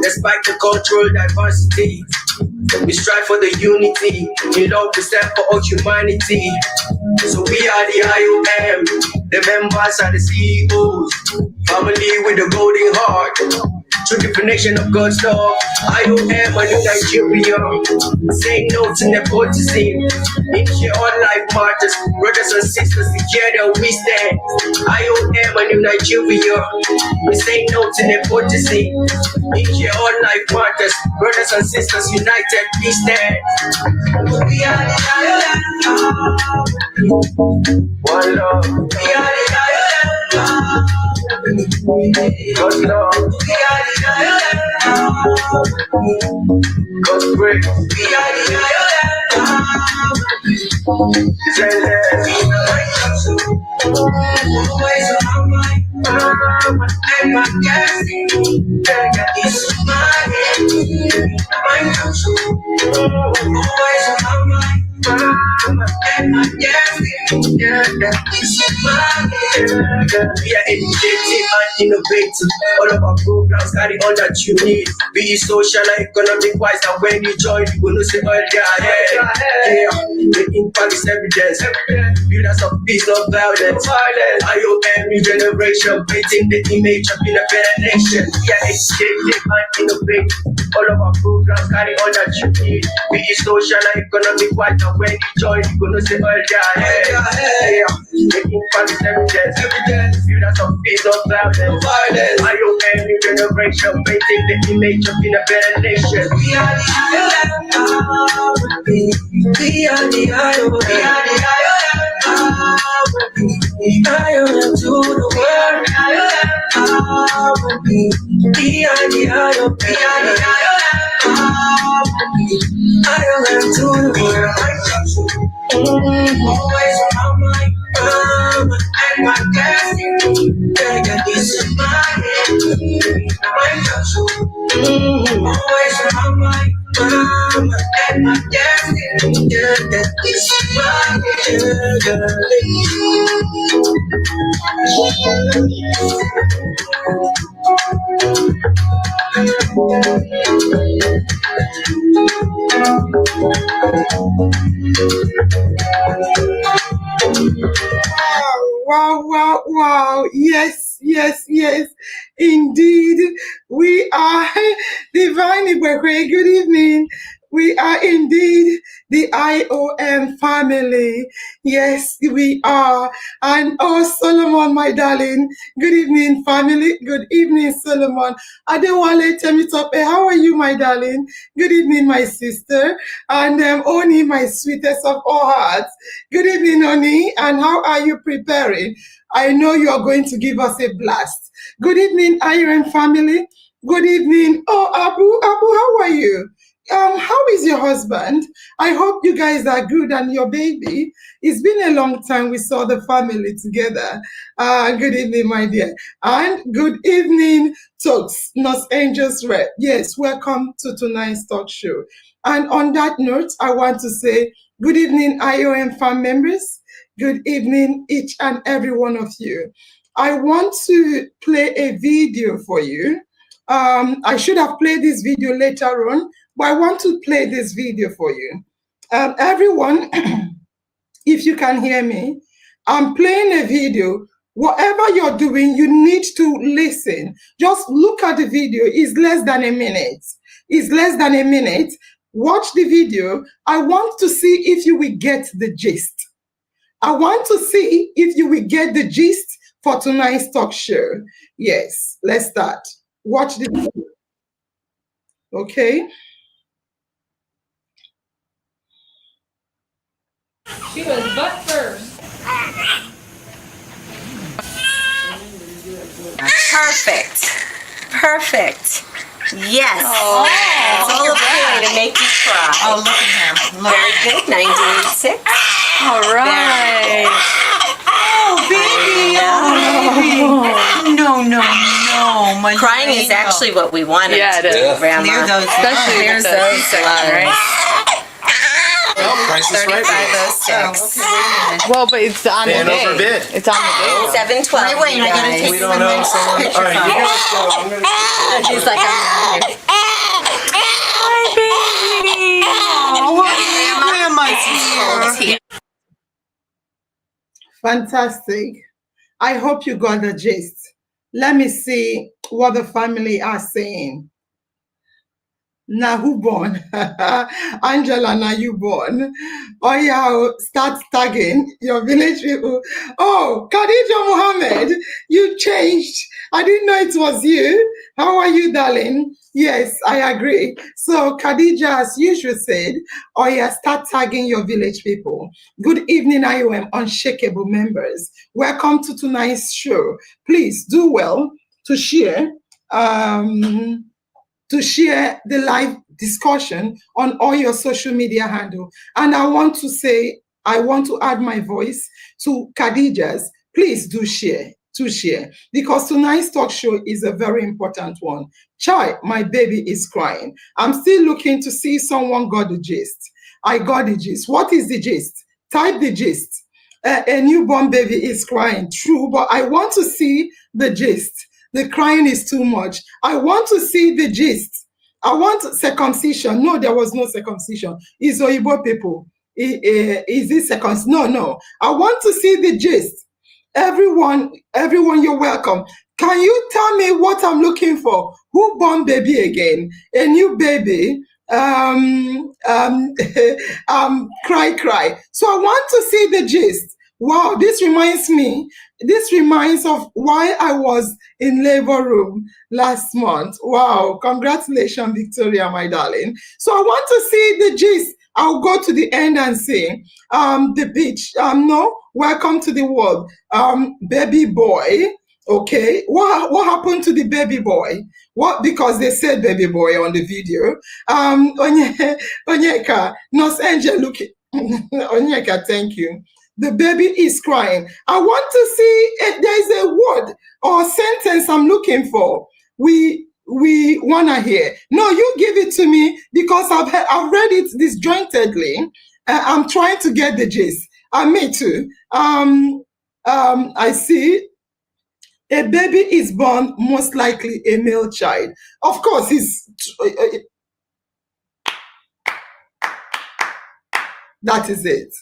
despite the cultural diversity. We strive for the unity, in love we stand for all humanity. So we are the IOM, the members are the CEOs, family with a golden heart, true definition of God's love. IOM, a new Nigeria, say no to nepotism, ensure all life matters, brothers and sisters together we stand. IOM, a new Nigeria, we say no to nepotism, ensure all life matters, brothers and sisters united we stand. We are the IOM, one love. We are the IOM, God's love. We are the IOM, God's grace. We are the IOM, always on my mind and my destiny. Is my always on my mind and my destiny. We are educating and innovating. All of our programs carry all that you need. Be it social and economic wise, and when you join, you will know say all they are ahead. Yeah, the impact is evidence. Builders of peace, not violence. IOM, new generation, painting the image of being a better nation. We are educating and innovating. All of our programs carry all that you need. Be it social and economic wise, and when you join, you will know say all they are ahead. Yeah, the impact is evidence. Builders of peace, not violence. IOM, new generation, painting the image of being a better nation. We are the IOM. We are the IOM. We are the IOM to the world. We are the IOM. We are the IOM to the world. Always on my mind and my destiny. This is my always on my mind and my destiny. This is my Wow. Yes. Indeed, we are Divine Ibekwe. Good evening. We are indeed the IOM family. Yes, we are. And oh, Solomon, my darling. Good evening, family. Good evening, Solomon. Adewale Temitope, how are you, my darling? Good evening, my sister. And Oni, my sweetest of all hearts. Good evening, Oni. And how are you preparing? I know you are going to give us a blast. Good evening, IOM family. Good evening. Oh, Abu, how are you? How is your husband? I hope you guys are good and your baby. It's been a long time we saw the family together. Good evening, my dear. And good evening, Talks, Los Angeles Rep. Yes, welcome to tonight's talk show. And on that note, I want to say good evening, IOM fan members. Good evening, each and every one of you. I want to play a video for you. I should have played this video later on, but I want to play this video for you. Everyone, if you can hear me, I'm playing a video. Whatever you're doing, you need to listen. Just look at the video. It's less than a minute. It's less than a minute. Watch the video. I want to see if you will get the gist. I want to see if you will get the gist for tonight's talk show. Yes, let's start. Watch the video. Okay. She was butt first. Perfect. Yes. Oh, it's all okay to make you cry. Oh, look at him. Very good. 986. All right. Oh, baby. No. My Crying is actually what we want. Yeah, it is. Grandma. Clear those, especially Clear with those the C-section, right? Price is right. 3506. Well, but it's on the Stand day. over bid. It's on the day. 712. Wait, I gotta take We don't know. All right, you guys go. I'm gonna. She's like, I'm not here. was here. Fantastic. I hope you got the gist. Let me see what the family are saying. Now who born? Angela, now you born. Oh yeah, start tagging your village people. Oh, Khadija Mohammed, you changed. I didn't know it was you. How are you, darling? Yes, I agree. So Khadija, as usual, said, oh yeah, start tagging your village people. Good evening, IOM Unshakable members. Welcome to tonight's show. Please do well to share. To share the live discussion on all your social media handle. And I want to add my voice to Khadija's. Please do share, because tonight's talk show is a very important one. Chai, my baby is crying. I'm still looking to see someone got the gist. I got the gist. What is the gist? Type the gist. A newborn baby is crying. True, but I want to see the gist. The crying is too much. I want to see the gist. I want circumcision. No, there was no circumcision. It's Oyibo people. Is this circumcision? No. I want to see the gist. Everyone, you're welcome. Can you tell me what I'm looking for? Who born baby again? A new baby. Cry. So I want to see the gist. Wow, this reminds of why I was in labor room last month. Wow, congratulations, Victoria, my darling. So I want to see the gist. I'll go to the end and see the beach. No, welcome to the world. Baby boy. Okay, what happened to the baby boy? What? Because they said baby boy on the video. Onyeka, Nurse Angel, look. Onyeka, thank you. The baby is crying. I want to see if there's a word or sentence I'm looking for. We wanna hear. No, you give it to me because I've read it disjointedly. I'm trying to get the gist. Me too. I see. A baby is born, most likely a male child. Of course, that is it.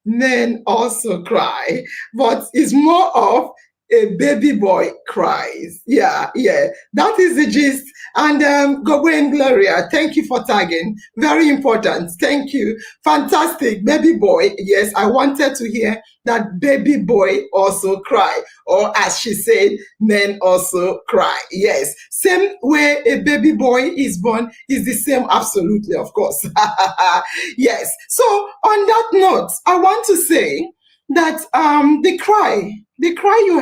Men also cry, but it's more of a baby boy cries. Yeah. That is the gist. And Gogo Gloria, thank you for tagging. Very important. Thank you. Fantastic. Baby boy. Yes, I wanted to hear that baby boy also cry. Or as she said, men also cry. Yes. Same way a baby boy is born is the same. Absolutely, of course. Yes. So on that note, I want to say that the cry you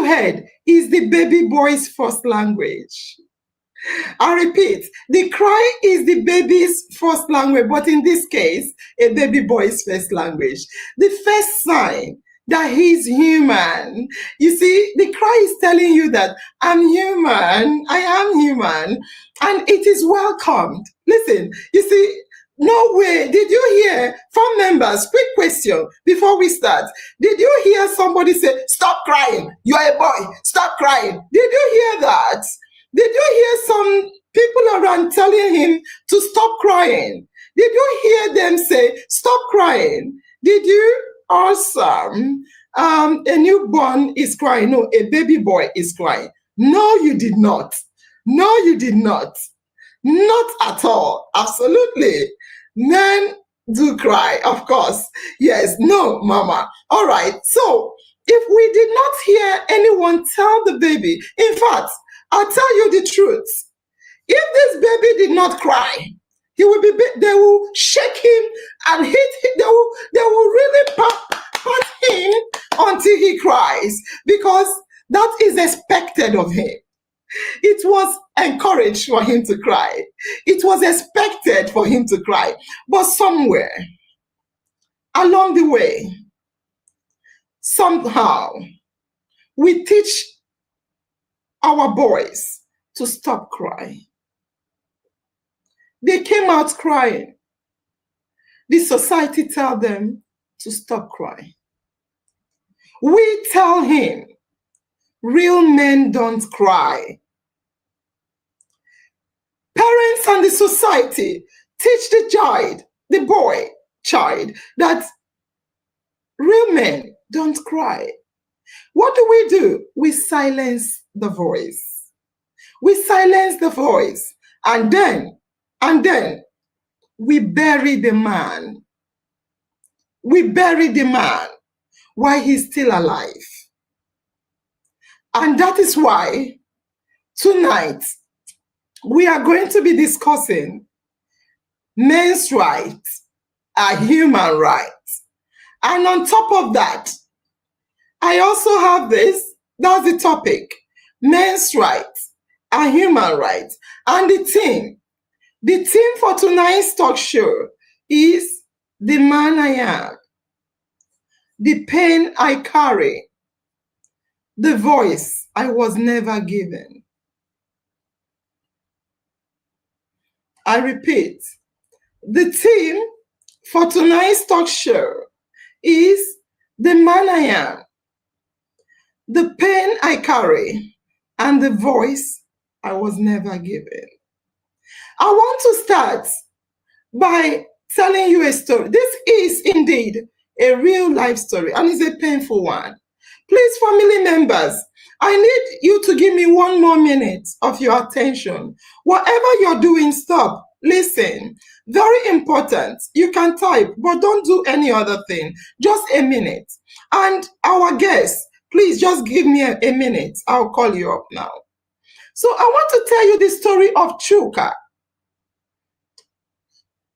heard is the baby boy's first language. I repeat, the cry is the baby's first language, but in this case, a baby boy's first language. The first sign that he's human. You see, the cry is telling you that I'm human, I am human, and it is welcomed. Listen, you see, no way. Did you hear from members? Quick question before we start. Did you hear somebody say, stop crying? You're a boy. Stop crying. Did you hear that? Did you hear some people around telling him to stop crying? Did you hear them say, stop crying? Did you? Awesome. A newborn is crying. No, a baby boy is crying. No, you did not. No, you did not. Not at all. Absolutely. Men do cry, of course. Yes. No, mama. All right. So if we did not hear anyone tell the baby, in fact, I'll tell you the truth. If this baby did not cry, he will be. They will shake him and hit him. They will really pat him until he cries, because that is expected of him. It was encouraged for him to cry. It was expected for him to cry. But somewhere along the way, somehow, we teach our boys to stop crying. They came out crying. The society tell them to stop crying. We tell him, real men don't cry. Parents and the society Teach the boy child, that real men don't cry. What do? We silence the voice. We silence the voice. And then we bury the man. We bury the man while he's still alive. And that is why tonight we are going to be discussing men's rights are human rights. And on top of that, I also have this, that's the topic, men's rights are human rights. And the theme for tonight's talk show is the man I am, the pain I carry, the voice I was never given. I repeat, the theme for tonight's talk show is the man I am, the pain I carry, and the voice I was never given. I want to start by telling you a story. This is indeed a real life story, and it's a painful one. Please, family members, I need you to give me 1 more minute of your attention. Whatever you're doing, stop. Listen. Very important. You can type, but don't do any other thing. Just a minute. And our guests, please just give me a minute. I'll call you up now. So I want to tell you the story of Chuka.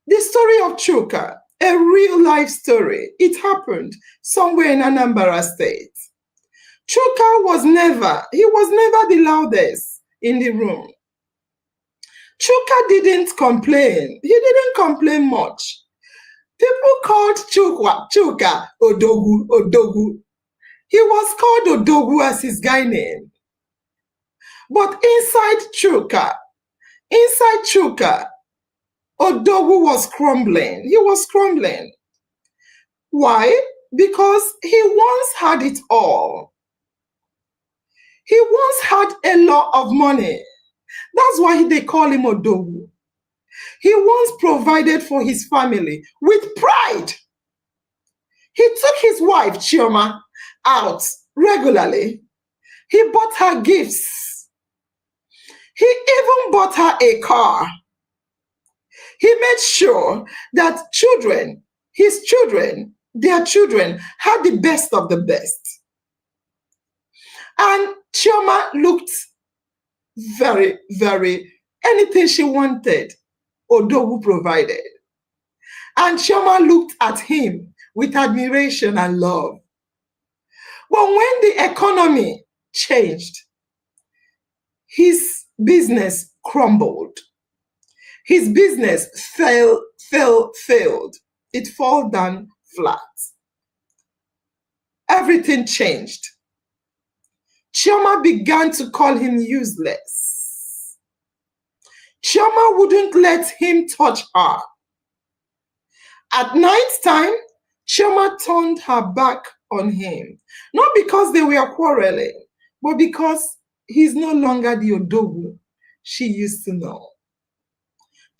The story of Chuka, a real life story. It happened somewhere in Anambra State. Chuka was never the loudest in the room. Chuka didn't complain. He didn't complain much. People called Chuka Odogu. He was called Odogu as his guy name. But inside Chuka, Odogu was crumbling. He was crumbling. Why? Because he once had it all. He once had a lot of money. That's why they call him Odogu. He once provided for his family with pride. He took his wife, Chioma, out regularly. He bought her gifts. He even bought her a car. He made sure that their children, had the best of the best. And Chioma looked very, very, anything she wanted, Odogu provided. And Chioma looked at him with admiration and love. But when the economy changed, his business crumbled. His business failed. It fell down flat. Everything changed. Chioma began to call him useless. Chioma wouldn't let him touch her. At night time, Chioma turned her back on him. Not because they were quarreling, but because he's no longer the Odogu she used to know.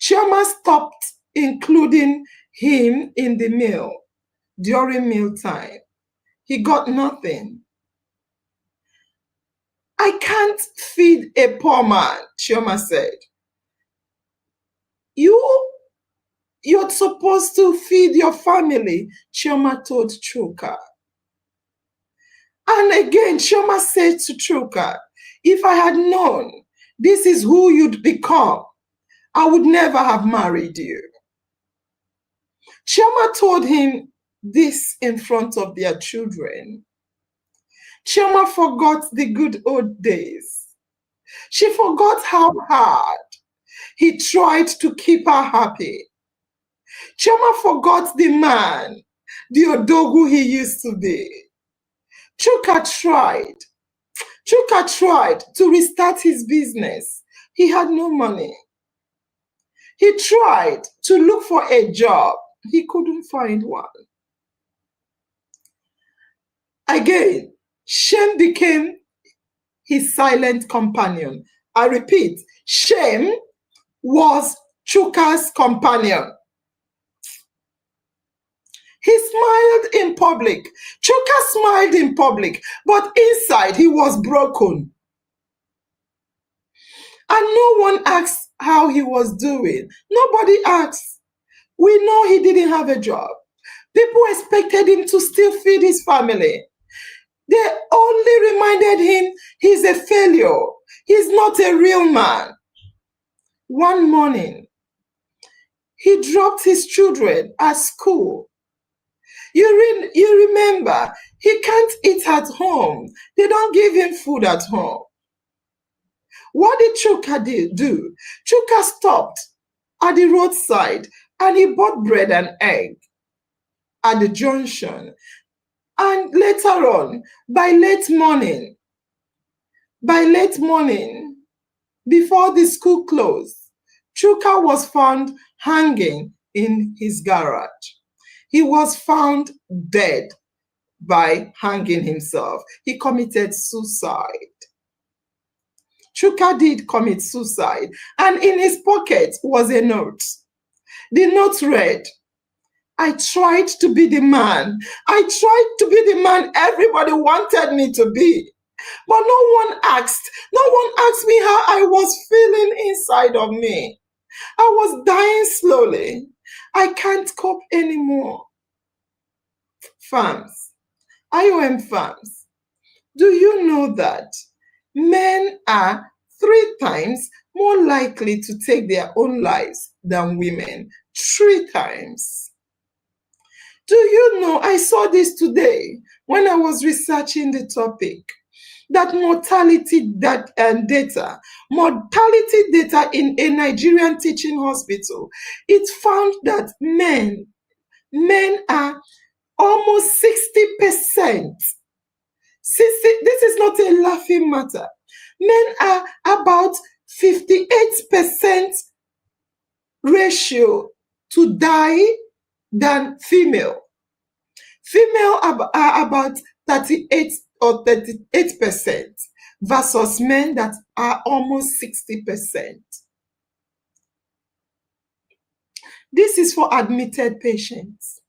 Chioma stopped including him in the meal during mealtime. He got nothing. I can't feed a poor man, Chioma said. You're supposed to feed your family, Chioma told Chuka. And again, Chioma said to Chuka, if I had known this is who you'd become, I would never have married you. Chioma told him this in front of their children. Chioma forgot the good old days. She forgot how hard he tried to keep her happy. Chioma forgot the man, the Odogu he used to be. Chuka tried to restart his business. He had no money. He tried to look for a job. He couldn't find one. Again, shame became his silent companion. I repeat, shame was Chuka's companion. He smiled in public. Chuka smiled in public, but inside he was broken. And no one asked how he was doing. Nobody asked. We know he didn't have a job. People expected him to still feed his family. They only reminded him he's a failure. He's not a real man. One morning, he dropped his children at school. You remember, he can't eat at home. They don't give him food at home. What did Chuka do? Chuka stopped at the roadside and he bought bread and egg at the junction. And later on, by late morning, before the school closed, Chuka was found hanging in his garage. He was found dead by hanging himself. He committed suicide. Chuka did commit suicide, and in his pocket was a note. The note read, I tried to be the man. I tried to be the man everybody wanted me to be. But no one asked me how I was feeling inside of me. I was dying slowly. I can't cope anymore. Farms, IOM farms, do you know that men are 3 times more likely to take their own lives than women? 3 times. Do you know, I saw this today when I was researching the topic, that mortality data in a Nigerian teaching hospital, it found that men are almost 60%. This is not a laughing matter. Men are about 58% ratio to die than female. Female are about 38 or 38% versus men that are almost 60%. This is for admitted patients.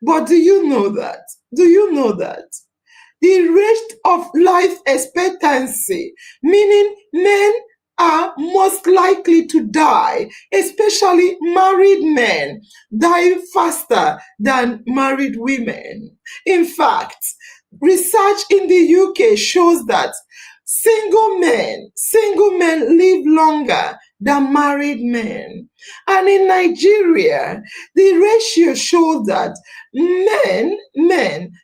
But do you know that? The rate of life expectancy, meaning men are most likely to die, especially married men, die faster than married women. In fact, research in the UK shows that single men live longer than married men. And in Nigeria, the ratio shows that men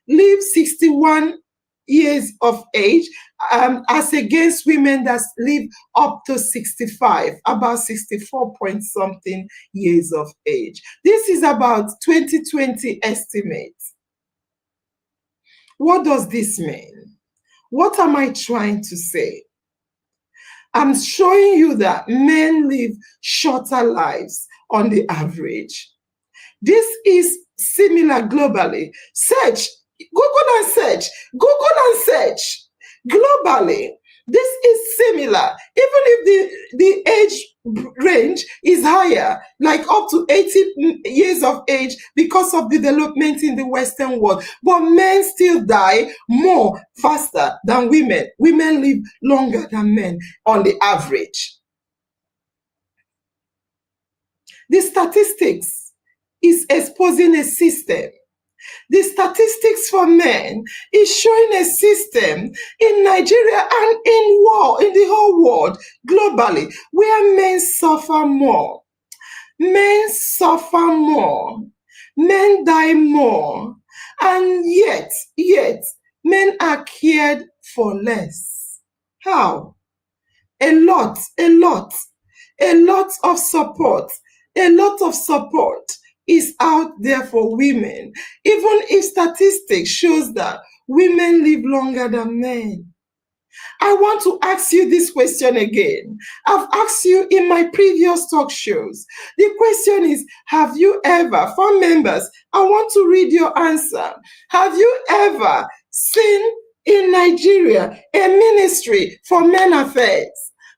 live 61 years of age, as against women that live up to 65, about 64 point something years of age. This is about 2020 estimates. What does this mean? What am I trying to say? I'm showing you that men live shorter lives on the average. This is similar globally. Google and search. Globally, this is similar. Even if the age range is higher, like up to 80 years of age because of development in the Western world. But men still die more faster than women. Women live longer than men on the average. The statistics is exposing a system. The statistics for men is showing a system in Nigeria and in the whole world, globally, where men suffer more. Men suffer more. Men die more. And yet, men are cared for less. How? A lot of support. A lot of support is out there for women, even if statistics shows that women live longer than men. I want to ask you this question again. I've asked you in my previous talk shows. The question is, have you ever, for members, I want to read your answer. Have you ever seen in Nigeria a ministry for men affairs?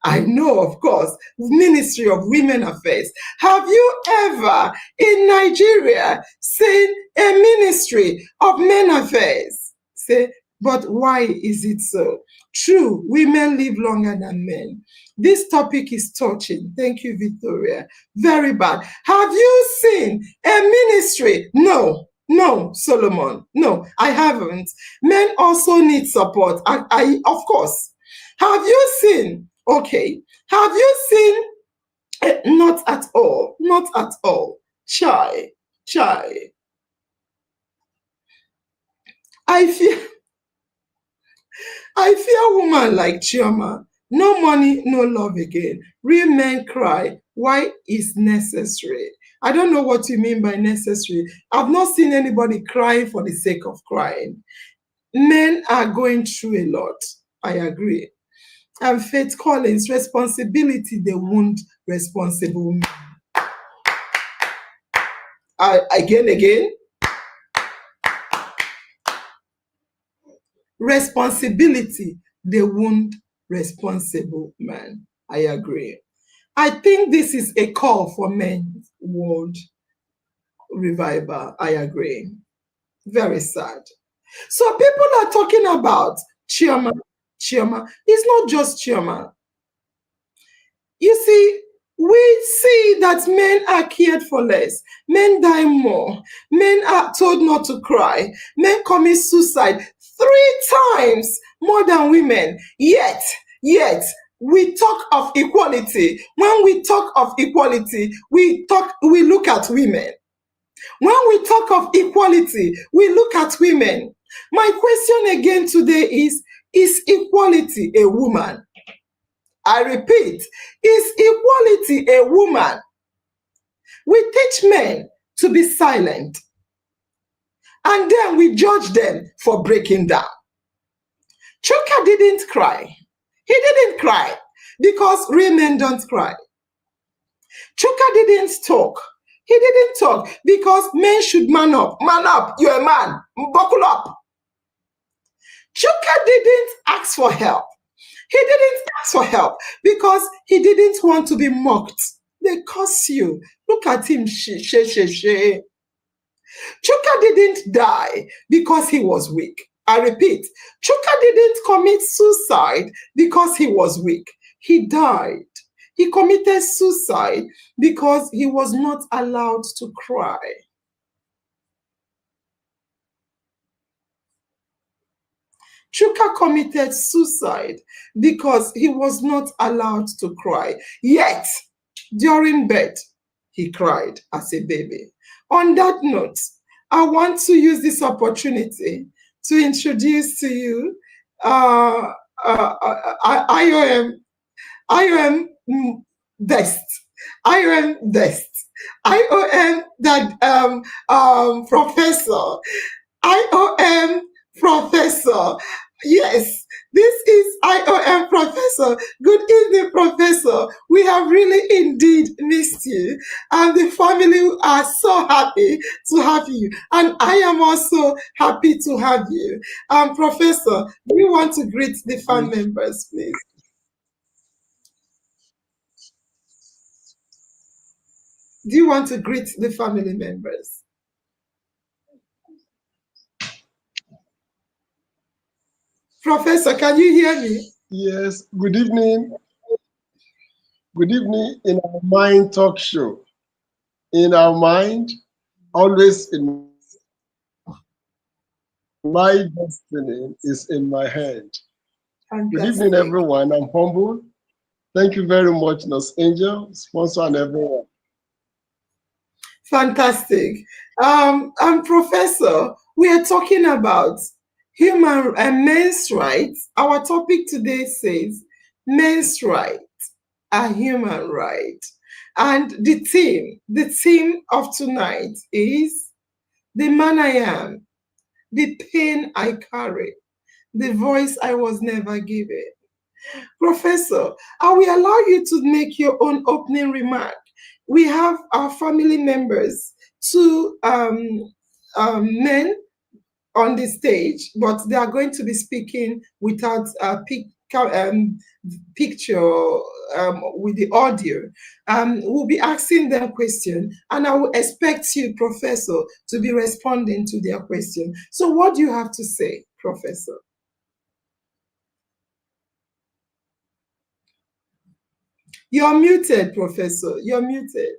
I know, of course, Ministry of Women Affairs. Have you ever in Nigeria seen a Ministry of Men Affairs? Say, but why is it so? True, women live longer than men. This topic is touching. Thank you, Victoria. Very bad. Have you seen a ministry? No, Solomon. No, I haven't. Men also need support. I of course. Have you seen? Okay. Have you seen? Not at all. Not at all. Chai. I fear woman like Chioma. No money, no love again. Real men cry. Why is necessary? I don't know what you mean by necessary. I've not seen anybody crying for the sake of crying. Men are going through a lot. I agree. And Faith Collins, responsibility, they wound responsible men. Again. Responsibility, they wound responsible man. I agree. I think this is a call for men's world revival. I agree. Very sad. So people are talking about Chioma. It's not just Chioma. You see, we see that men are cared for less. Men die more. Men are told not to cry. Men commit suicide 3 times more than women. Yet, we talk of equality. When we talk of equality, we look at women. When we talk of equality, we look at women. My question again today is equality a woman? I repeat, is equality a woman? We teach men to be silent, and then we judge them for breaking down. Chuka didn't cry. He didn't cry because real men don't cry. Chuka didn't talk. He didn't talk because men should man up. Man up, you're a man. Buckle up. Chuka didn't ask for help. He didn't ask for help because he didn't want to be mocked. They curse you. Look at him. Chuka didn't die because he was weak. I repeat, Chuka didn't commit suicide because he was weak. He died. He committed suicide because he was not allowed to cry. Chuka committed suicide because he was not allowed to cry. Yet, during birth, he cried as a baby. On that note, I want to use this opportunity to introduce to you IOM Best. IOM Best. IOM that Professor. IOM Professor. Yes, this is IOM Professor. Good evening, Professor. We have really indeed missed you. And the family are so happy to have you. And I am also happy to have you. Professor, do you want to greet the fan members, please? Do you want to greet the family members? Professor, can you hear me? Yes, good evening. Good evening in our mind talk show. In our mind, always in my destiny is in my hand. Fantastic. Good evening, everyone. I'm humble. Thank you very much, Nurse Angel, sponsor, and everyone. Fantastic. Professor, we are talking about human and men's rights. Our topic today says men's rights are human rights. And the theme of tonight is the man I am, the pain I carry, the voice I was never given. Professor, I will allow you to make your own opening remark. We have our family members, 2 men on the stage, but they are going to be speaking without picture with the audio. We'll be asking them question, and I will expect you, Professor, to be responding to their question. So what do you have to say, Professor? You're muted, Professor. You're muted.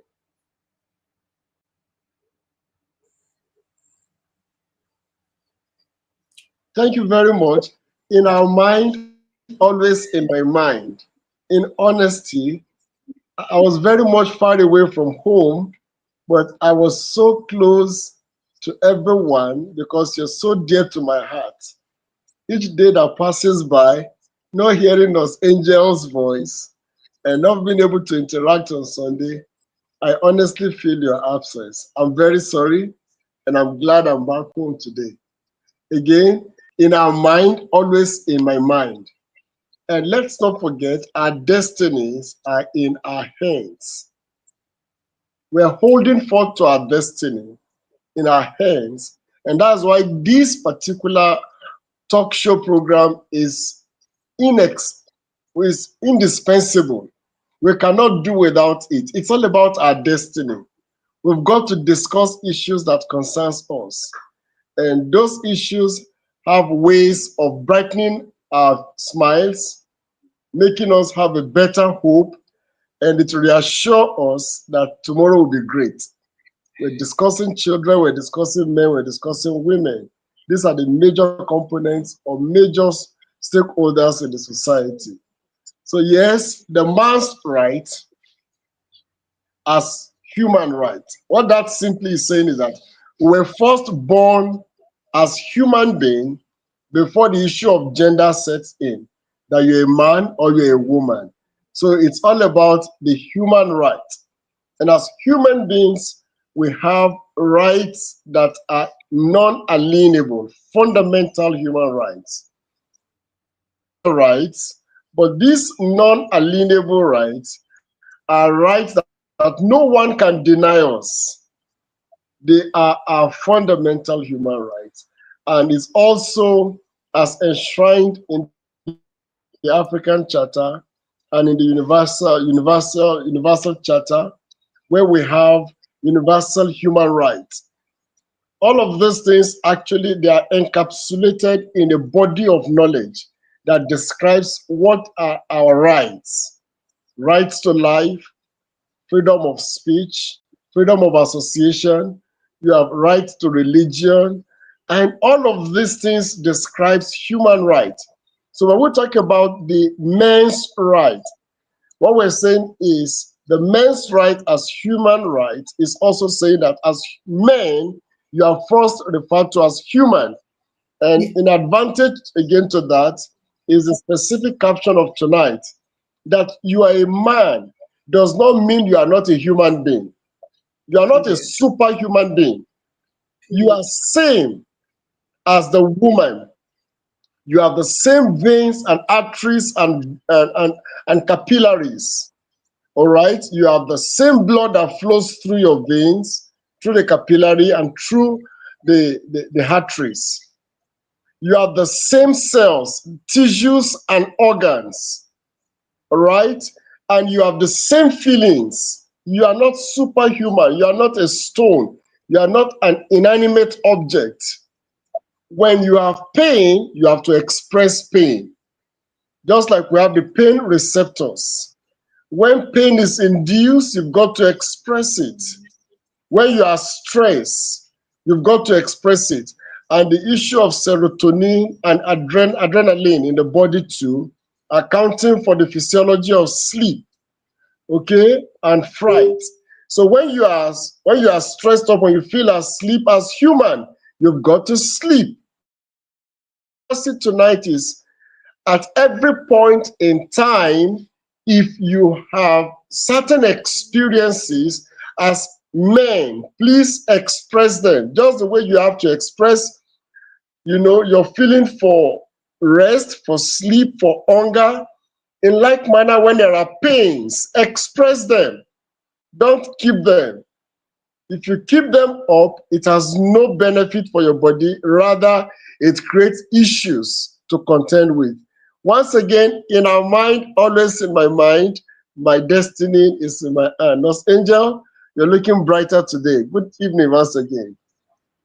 Thank you very much. In our mind, always in my mind. In honesty, I was very much far away from home, but I was so close to everyone because you're so dear to my heart. Each day that passes by, not hearing us angel's voice and not being able to interact on Sunday, I honestly feel your absence. I'm very sorry, and I'm glad I'm back home today. Again, in our mind, always in my mind. And let's not forget, our destinies are in our hands. We're holding forth to our destiny in our hands. And that's why this particular talk show program is indispensable. We cannot do without it. It's all about our destiny. We've got to discuss issues that concerns us. And those issues have ways of brightening our smiles, making us have a better hope, and it reassure us that tomorrow will be great. We're discussing children, we're discussing men, we're discussing women. These are the major components or major stakeholders in the society. So yes, the man's right as human right. What that simply is saying is that we're first born as human beings before the issue of gender sets in, that you're a man or you're a woman. So it's all about the human right. And as human beings, we have rights that are non-alienable, fundamental human rights. But these non-alienable rights are rights that no one can deny us. They are our fundamental human rights. And it's also as enshrined in the African Charter and in the Universal Charter, where we have universal human rights. All of these things, actually, they are encapsulated in a body of knowledge that describes what are our rights. Rights to life, freedom of speech, freedom of association, you have rights to religion, and all of these things describes human rights. So when we talk about the men's right, what we're saying is the men's right as human right is also saying that as men, you are first referred to as human. And in advantage again to that is the specific caption of tonight, that you are a man does not mean you are not a human being. You are not a superhuman being. You are same as the woman. You have the same veins and arteries and capillaries. All right? You have the same blood that flows through your veins, through the capillary, and through the arteries. You have the same cells, tissues, and organs. All right? And you have the same feelings. You are not superhuman. You are not a stone. You are not an inanimate object. When you have pain, you have to express pain. Just like we have the pain receptors. When pain is induced, you've got to express it. When you are stressed, you've got to express it. And the issue of serotonin and adrenaline in the body too, accounting for the physiology of sleep, okay, and fright. So when you are stressed up, when you feel asleep as human, you've got to sleep. Tonight is at every point in time, if you have certain experiences as men, please express them just the way you have to express, your feeling for rest, for sleep, for hunger. In like manner, when there are pains, express them. Don't keep them. If you keep them up, it has no benefit for your body. Rather, it creates issues to contend with. Once again, in our mind, always in my mind, my destiny is in my hand. Nurse Angel, you're looking brighter today. Good evening once again.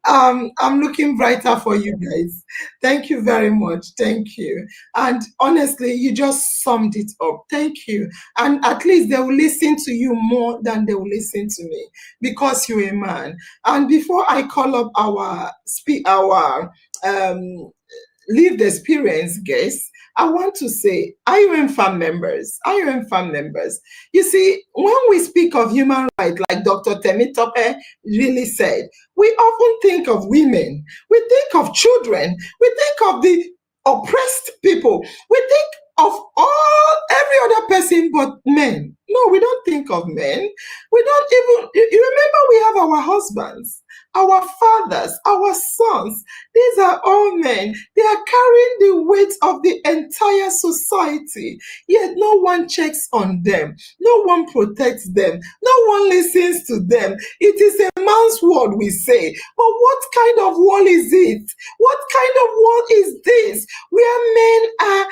I'm looking brighter for you guys. Thank you very much. Thank you. And honestly, you just summed it up. Thank you. And at least they will listen to you more than they will listen to me because you're a man. And before I call up our lived experience guests, I want to say, IOM fan members, you see, when we speak of human rights, like Dr. Temitope really said, we often think of women, we think of children, we think of the oppressed people, we think of every other person but men. No, we don't think of men. We don't even, you remember we have our husbands, our fathers, our sons. These are all men. They are carrying the weight of the entire society. Yet no one checks on them. No one protects them. No one listens to them. It is a man's world, we say. But what kind of world is it? What kind of world is this? Where men are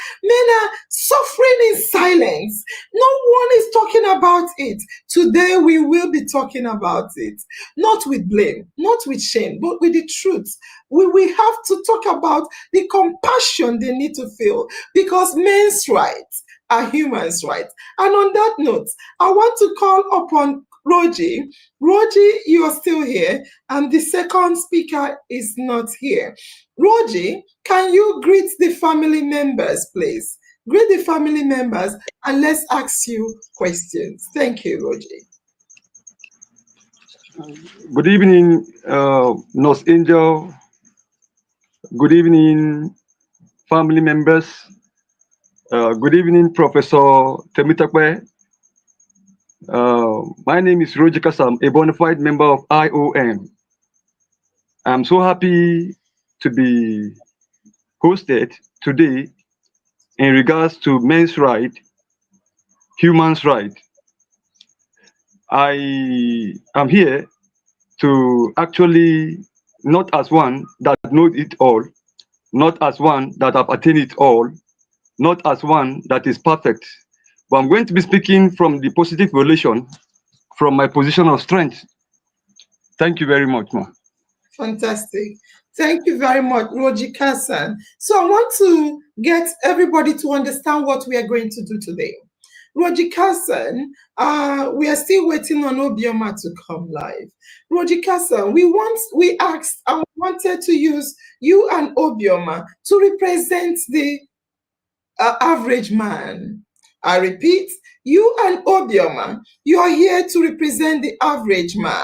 suffering in silence. No one is talking about it. Today we will be talking about it. Not with blame, not with shame, but with the truth. We have to talk about the compassion they need to feel because men's rights are humans' rights. And on that note, I want to call upon Roji. Roji, you are still here, and the second speaker is not here. Roji, can you greet the family members, please? Greet the family members, and let's ask you questions. Thank you, Roji. Good evening, Nurse Angel. Good evening, family members. Good evening, Professor Temitope. My name is Roji Kasam, a bona fide member of IOM. I'm so happy to be hosted today in regards to men's right, human's right. I am here to actually, not as one that knows it all, not as one that have attained it all, not as one that is perfect, but I'm going to be speaking from the positive relation, from my position of strength. Thank you very much, ma. Fantastic. Thank you very much, Roji Kassan. So I want to get everybody to understand what we are going to do today. Roji Kassan, we are still waiting on Obioma to come live. Roji Kassan, we asked and wanted to use you and Obioma to represent the average man. I repeat, you and Obioma, you are here to represent the average man.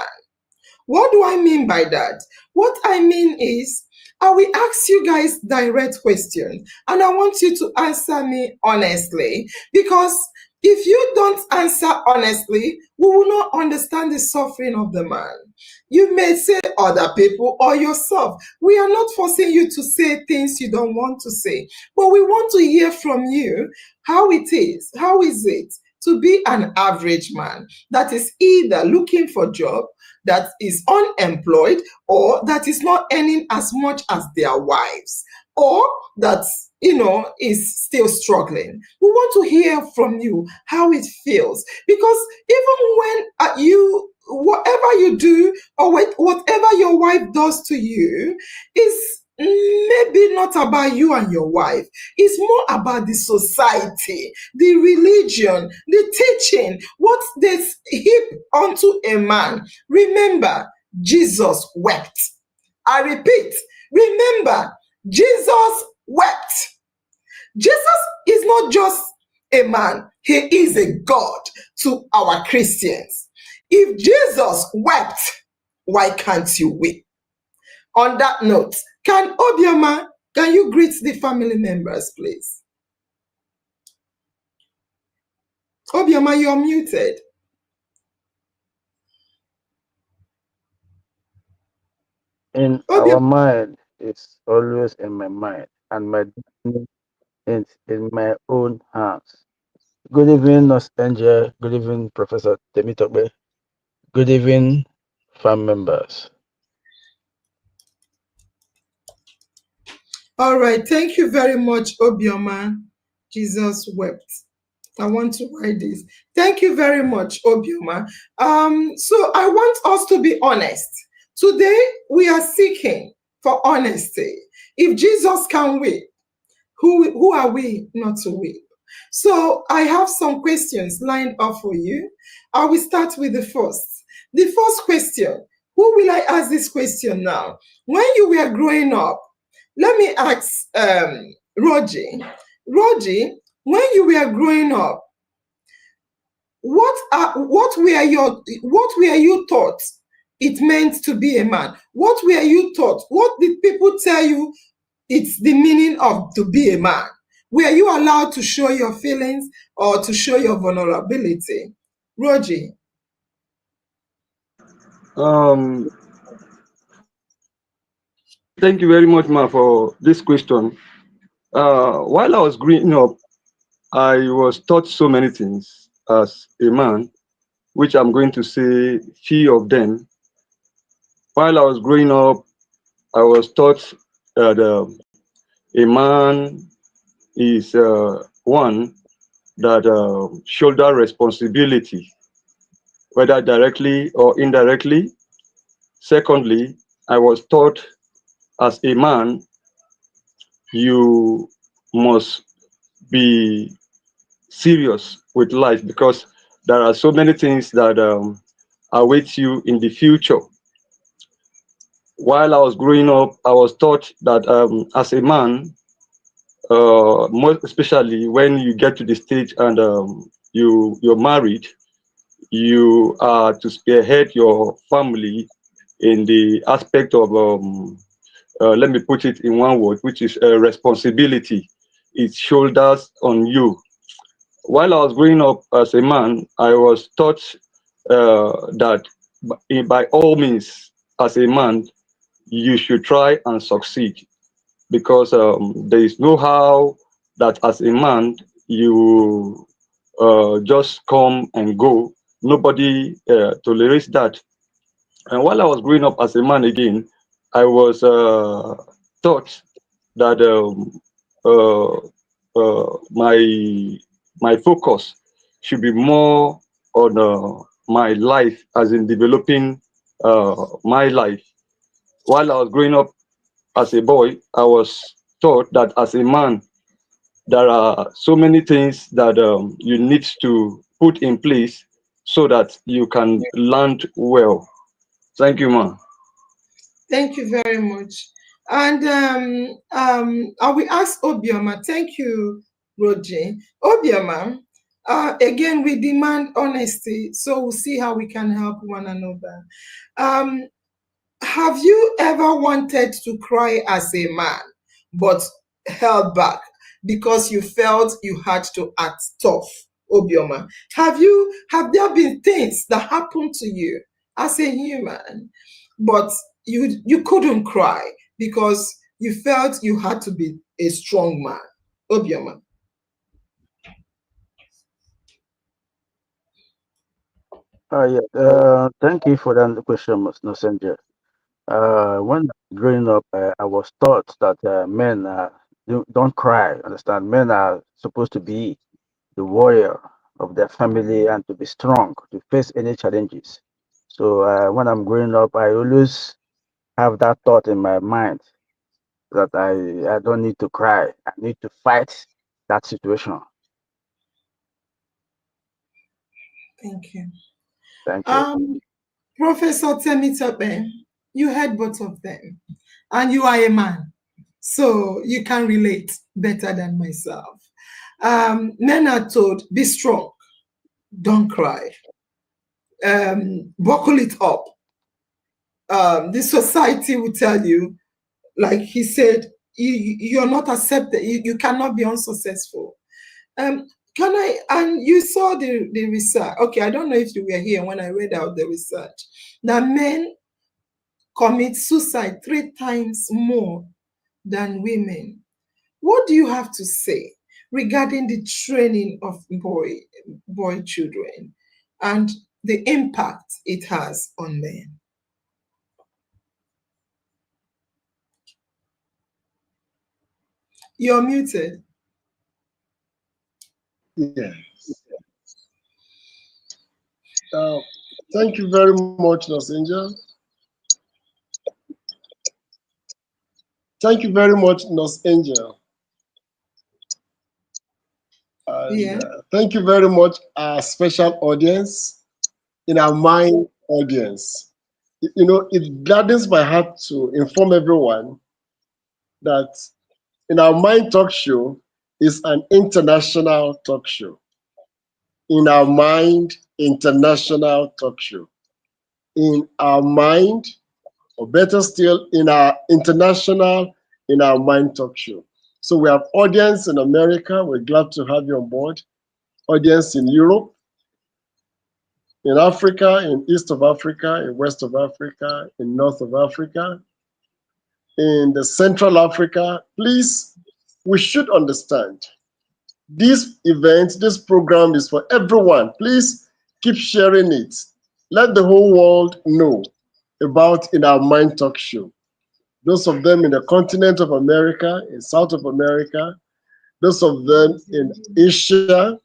What do I mean by that? What I mean is, I will ask you guys direct questions, and I want you to answer me honestly, because if you don't answer honestly, we will not understand the suffering of the man. You may say other people or yourself. We are not forcing you to say things you don't want to say, but we want to hear from you how it is. How is it to be an average man that is either looking for a job, that is unemployed, or that is not earning as much as their wives, or that, is still struggling? We want to hear from you how it feels, because even when whatever you do or whatever your wife does to you is maybe not about you and your wife. It's more about the society, the religion, the teaching, what they heap onto a man. Remember, Jesus wept. I repeat, remember, Jesus wept. Jesus is not just a man, he is a God to our Christians. If Jesus wept, why can't you weep? On that note, can you greet the family members, please? Obioma, you're muted. In our mind, it's always in my mind, and my destiny is in my own hands. Good evening, Nurse Angel. Good evening, Professor Temitope. Good evening, fam members. All right, thank you very much, Obioma. Jesus wept. I want to write this. Thank you very much, Obioma. So I want us to be honest. Today, we are seeking for honesty. If Jesus can weep, who are we not to weep? So I have some questions lined up for you. I will start with the first. The first question, who will I ask this question now? When you were growing up, let me ask Rogie. Rogie, when you were growing up, what were you taught it meant to be a man? What were you taught? What did people tell you it's the meaning of to be a man? Were you allowed to show your feelings or to show your vulnerability? Rogie. Thank you very much, Ma, for this question. While I was growing up, I was taught so many things as a man, which I'm going to say few of them. While I was growing up, I was taught that a man is one that shoulder responsibility, whether directly or indirectly. Secondly, I was taught as a man, you must be serious with life because there are so many things that await you in the future. While I was growing up, I was taught that as a man, more especially when you get to the stage and you're married, you are to spearhead your family in the aspect of let me put it in one word, which is responsibility. It shoulders on you. While I was growing up as a man, I was taught that by all means, as a man, you should try and succeed because there is no how that as a man you just come and go. Nobody tolerates that. And while I was growing up as a man again, I was taught that my focus should be more on my life, as in developing my life. While I was growing up as a boy, I was taught that as a man, there are so many things that you need to put in place so that you can land well. Thank you, ma. Thank you very much. And I will ask Obioma. Thank you, Roger. Obioma, again, we demand honesty, so we'll see how we can help one another. Have you ever wanted to cry as a man, but held back because you felt you had to act tough? Obioma, have there been things that happened to you as a human, but you couldn't cry because you felt you had to be a strong man? Obioma. Thank you for that question, Ms. Nosenja. When growing up, I was taught that men don't cry. Understand? Men are supposed to be the warrior of their family and to be strong to face any challenges. So when I'm growing up, I always have that thought in my mind that I don't need to cry. I need to fight that situation. Thank you. Thank you. Professor Temitope, you heard both of them, and you are a man, so you can relate better than myself. Men are told, be strong, don't cry, buckle it up. The society will tell you, like he said, you're not accepted, you cannot be unsuccessful. And you saw the research. Okay, I don't know if you were here when I read out the research that men commit suicide 3 times more than women. What do you have to say regarding the training of boy children and the impact it has on men? You're muted. Yeah. Thank you very much, Nurse Angel. Thank you very much, Nurse Angel. And Yeah. thank you very much, our special audience, in our mind audience. You know, it gladdens my heart to inform everyone that in our mind talk show is an international talk show. In our mind, international talk show. In our mind, or better still, in our international, in our mind talk show. So we have audience in America. We're glad to have you on board. Audience in Europe, in Africa, in East of Africa, in West of Africa, in North of Africa, in the Central Africa. Please, we should understand this event, this program is for everyone. Please keep sharing it. Let the whole world know about In Our Mind Talk Show. Those of them in the continent of America, in South of America, those of them in Asia,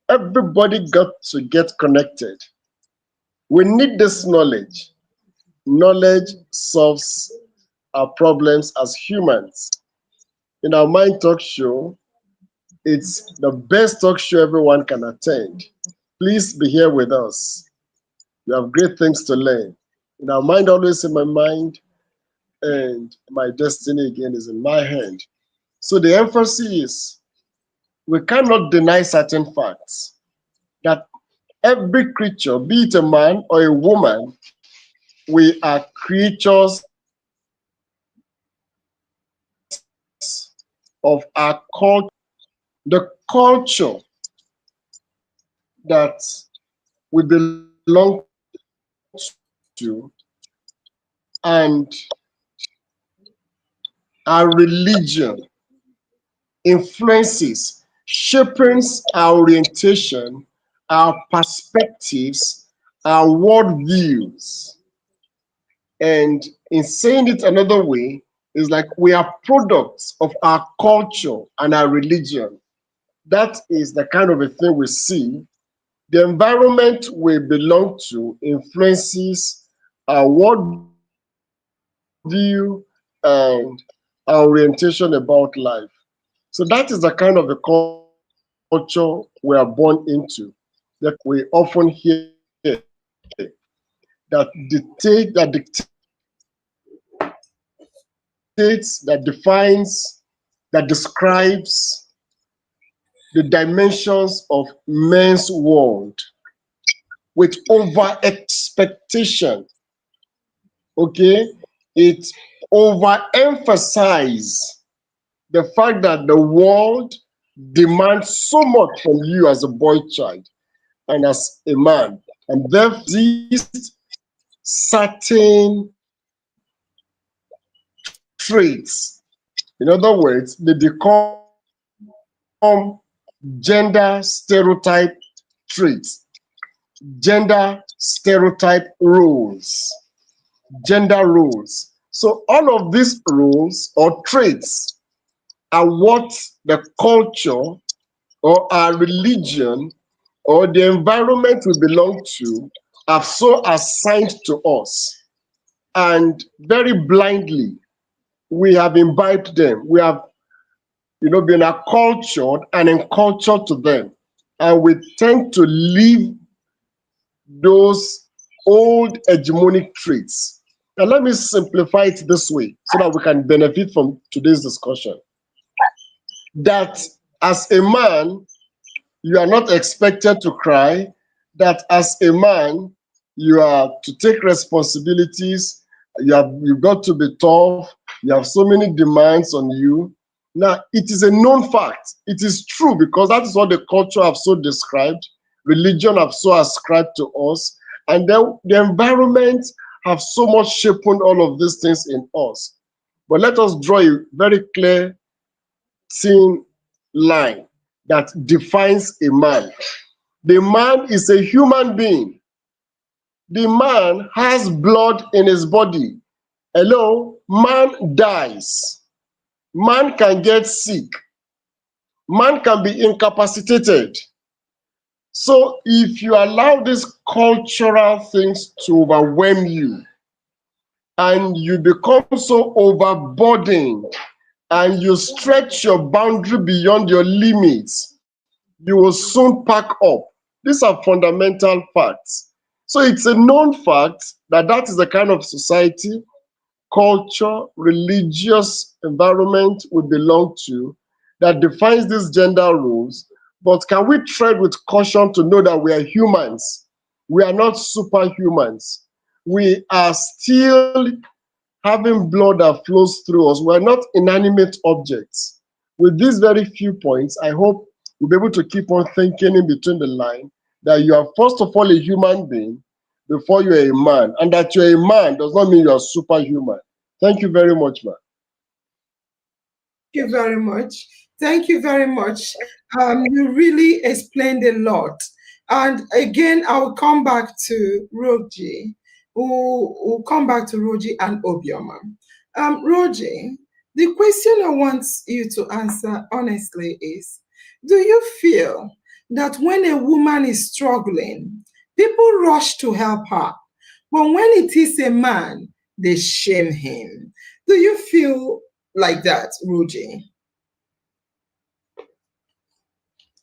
everybody got to get connected. We need this knowledge. Knowledge solves our problems as humans. In Our Mind Talk Show, it's the best talk show everyone can attend. Please be here with us. You have great things to learn. In Our Mind, always in my mind, and my destiny again is in my hand. So the emphasis is we cannot deny certain facts that every creature, be it a man or a woman, we are creatures of our culture, the culture that we belong to, and our religion influences, shapes our orientation, our perspectives, our worldviews. And in saying it another way, is like we are products of our culture and our religion. That is the kind of a thing we see. The environment we belong to influences our worldview and our orientation about life. So that is the kind of a culture we are born into, that we often hear that dictates, that defines, that describes the dimensions of men's world with over expectation. Okay, it overemphasizes the fact that the world demands so much from you as a boy child and as a man, and therefore these certain traits. In other words, they become gender stereotype traits, gender stereotype roles, gender roles. So all of these roles or traits are what the culture or our religion or the environment we belong to have so assigned to us. And very blindly, we have imbibed them. We have, been accultured and encultured to them. And we tend to live those old hegemonic traits. Now, let me simplify it this way so that we can benefit from today's discussion. That as a man, you are not expected to cry, that as a man, you are to take responsibilities, you've got to be tough, you have so many demands on you. Now, it is a known fact. It is true because that is what the culture have so described, religion have so ascribed to us, and then the environment have so much shaped all of these things in us. But let us draw a very clear, thin line that defines a man. The man is a human being. The man has blood in his body. Hello, man dies. Man can get sick. Man can be incapacitated. So if you allow these cultural things to overwhelm you, and you become so overburdened, and you stretch your boundary beyond your limits, you will soon pack up. These are fundamental facts. So it's a known fact that that is the kind of society, culture, religious environment we belong to that defines these gender roles. But can we tread with caution to know that we are humans? We are not superhumans. We are still having blood that flows through us. We are not inanimate objects. With these very few points, I hope we'll be able to keep on thinking in between the line that you are first of all a human being before you're a man, and that you're a man does not mean you're superhuman. Thank you very much, man. Thank you very much. Thank you very much. You really explained a lot. And again, I will come back to Roji, who will come back to Roji and Obioma. Roji, the question I want you to answer honestly is, do you feel that when a woman is struggling, people rush to help her, but when it is a man, they shame him? Do you feel like that, Roji?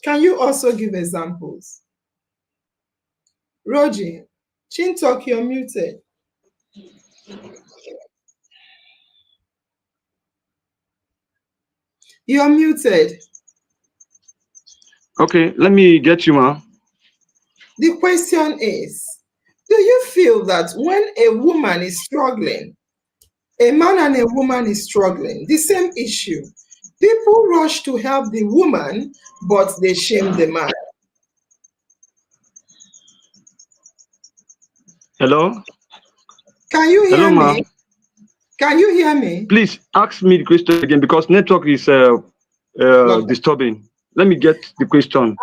Can you also give examples? Roji, Chintok, you're muted. You're muted. Okay, let me get you, ma. The question is, do you feel that when a woman is struggling, a man and a woman is struggling, the same issue, people rush to help the woman, but they shame the man? Hello? Can you hear Hello, ma. me? Can you hear me? Please ask me the question again because network is disturbing. Let me get the question.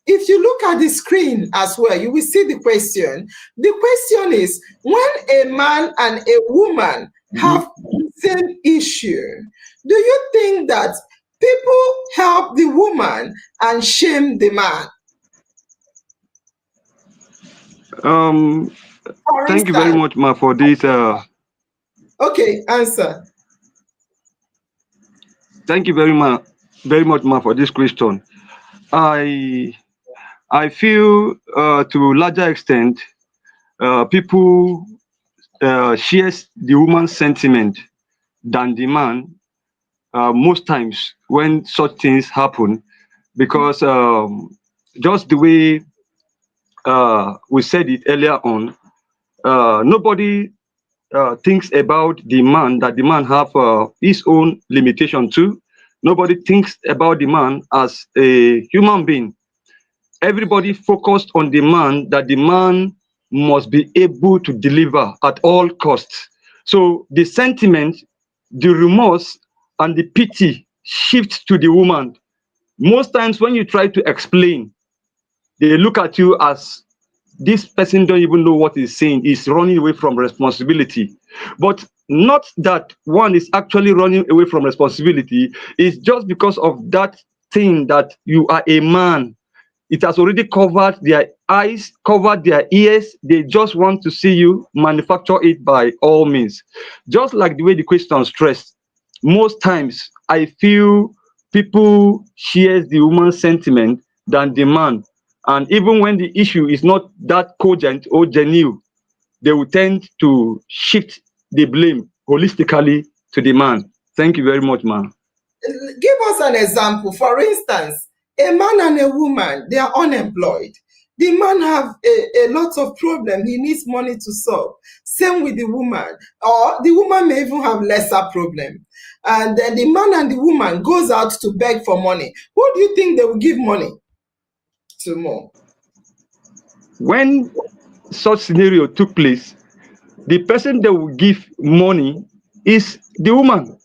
If you look at the screen as well, you will see the question. The question is, when a man and a woman have the same issue, do you think that people help the woman and shame the man? Thank you very much, ma, for this. Okay, answer. Thank you very much, ma, for this question. I feel to a larger extent, people shares the woman's sentiment than the man most times when such things happen, because just the way we said it earlier on, nobody thinks about the man, that the man have his own limitation too. Nobody thinks about the man as a human being. Everybody focused on the man, that the man must be able to deliver at all costs. So the sentiment, the remorse, and the pity shift to the woman. Most times when you try to explain, they look at you as this person don't even know what he's saying. He's running away from responsibility. But not that one is actually running away from responsibility. It's just because of that thing that you are a man. It has already covered their eyes, covered their ears. They just want to see you manufacture it by all means. Just like the way the question stressed, most times I feel people shares the woman's sentiment than the man. And even when the issue is not that cogent or genuine, they will tend to shift the blame holistically to the man. Thank you very much, man. Give us an example. For instance, a man and a woman, they are unemployed. The man have a lot of problem. He needs money to solve. Same with the woman. Or the woman may even have lesser problem. And then the man and the woman goes out to beg for money. Who do you think they will give money to more? When such scenario took place, the person that will give money is the woman.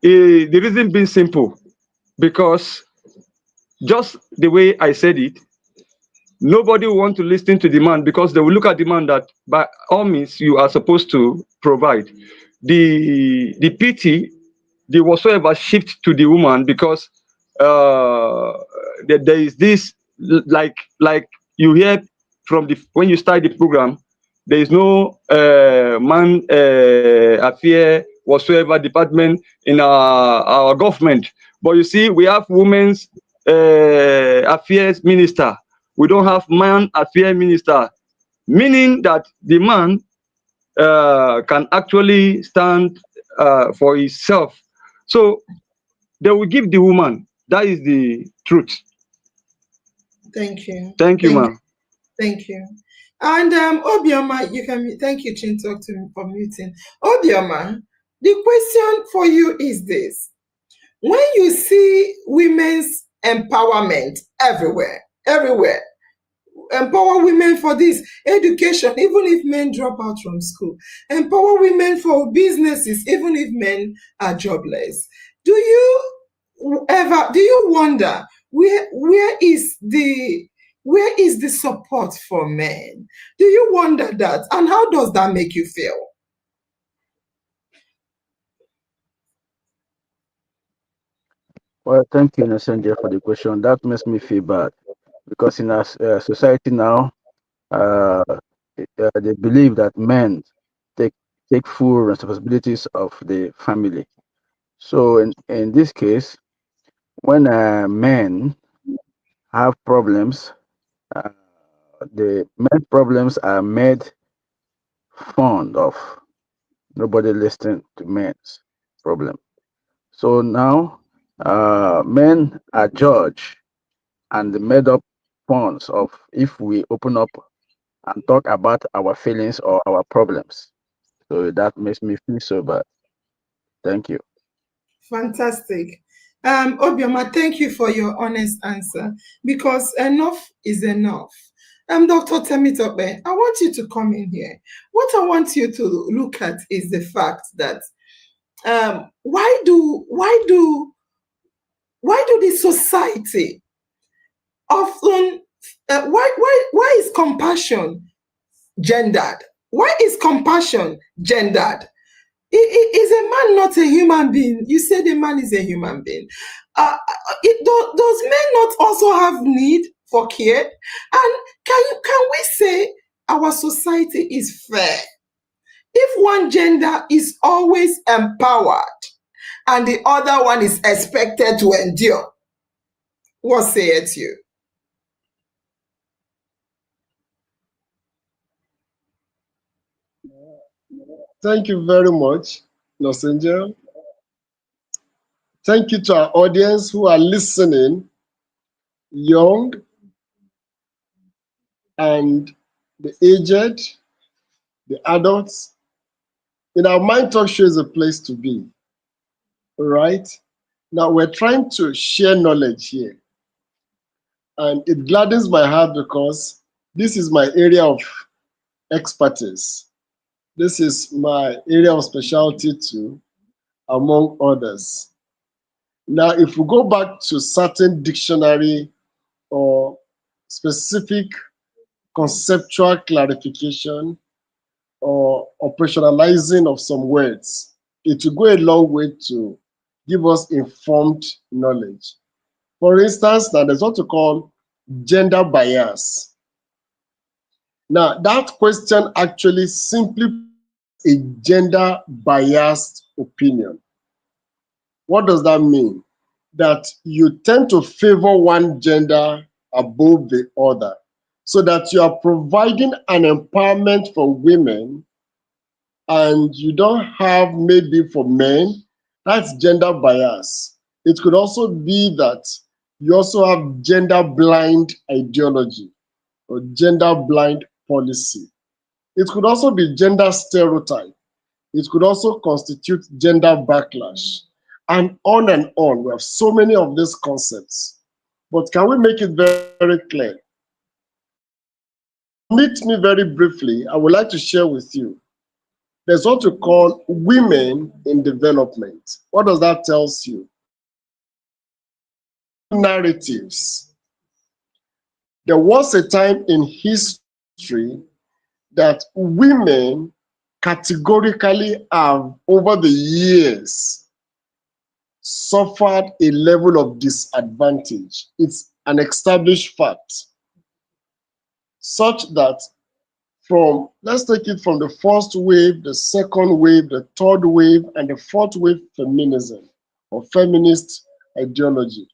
The reason being simple, because just the way I said it, nobody will want to listen to the man, because they will look at the man that by all means you are supposed to provide. The pity, the whatsoever shift to the woman, because there is this like you hear from the when you start the program, there is no man affair whatsoever department in our government. But you see, we have women's affairs minister. We don't have man affairs minister, meaning that the man can actually stand for himself. So they will give the woman. That is the truth. Thank you. Thank you, ma'am. Thank you. And Obioma, you can thank you, Chin Talk, for muting. Obioma, the question for you is this: when you see women's empowerment everywhere, empower women for this education, even if men drop out from school, empower women for businesses, even if men are jobless. Do you wonder where is the support for men? Do you wonder that? And how does that make you feel? Well, thank you, Nasenja, for the question. That makes me feel bad because in our society now, they believe that men take full responsibilities of the family. So in this case, when men have problems, the men problems are made fun of. Nobody listens to men's problem. So now men are judged and made up funds of if we open up and talk about our feelings or our problems. So that makes me feel so bad. Thank you. Fantastic. Obioma, thank you for your honest answer, because enough is enough. Dr. Temitope, I want you to come in here. What I want you to look at is the fact that why do the society often why is compassion gendered? Why is compassion gendered? Is a man not a human being? You said a man is a human being. Does men not also have need for care? And can we say our society is fair if one gender is always empowered and the other one is expected to endure? What sayeth you? Thank you very much, Los Angeles. Thank you to our audience who are listening, young and the aged, the adults. In our Mind Talk show is a place to be. All right? Now we're trying to share knowledge here. And it gladdens my heart because this is my area of expertise. This is my area of specialty too, among others. Now, if we go back to certain dictionary or specific conceptual clarification or operationalizing of some words, it will go a long way to give us informed knowledge. For instance, now there's what we call gender bias. Now, that question actually simply a gender biased opinion. What does that mean? That you tend to favor one gender above the other, so that you are providing an empowerment for women and you don't have maybe for men. That's gender bias. It could also be that you also have gender blind ideology or gender blind policy. It could also be gender stereotype. It could also constitute gender backlash, and on and on. We have so many of these concepts. But can we make it very, very clear? Meet me very briefly. I would like to share with you. There's what we call women in development. What does that tell you? Narratives. There was a time in history that women categorically have, over the years, suffered a level of disadvantage. It's an established fact, such that let's take it from the first wave, the second wave, the third wave, and the fourth wave feminism or feminist ideology.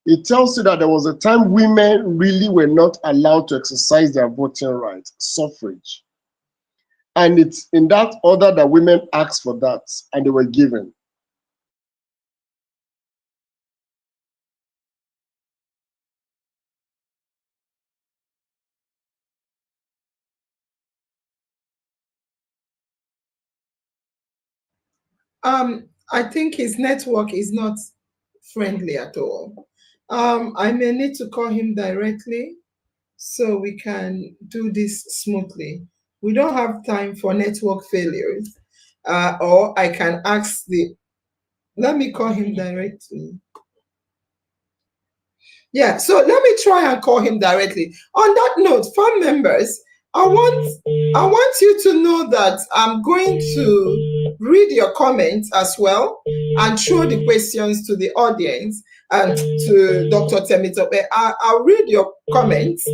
It tells you that there was a time women really were not allowed to exercise their voting rights, suffrage. And it's in that order that women asked for that, and they were given. I think his network is not friendly at all. I may need to call him directly so we can do this smoothly. We don't have time for network failures. Or I can ask let me call him directly. Yeah, so let me try and call him directly. On that note, farm members, I want you to know that I'm going to read your comments as well and throw the questions to the audience and to Dr. Temitope. I'll read your comments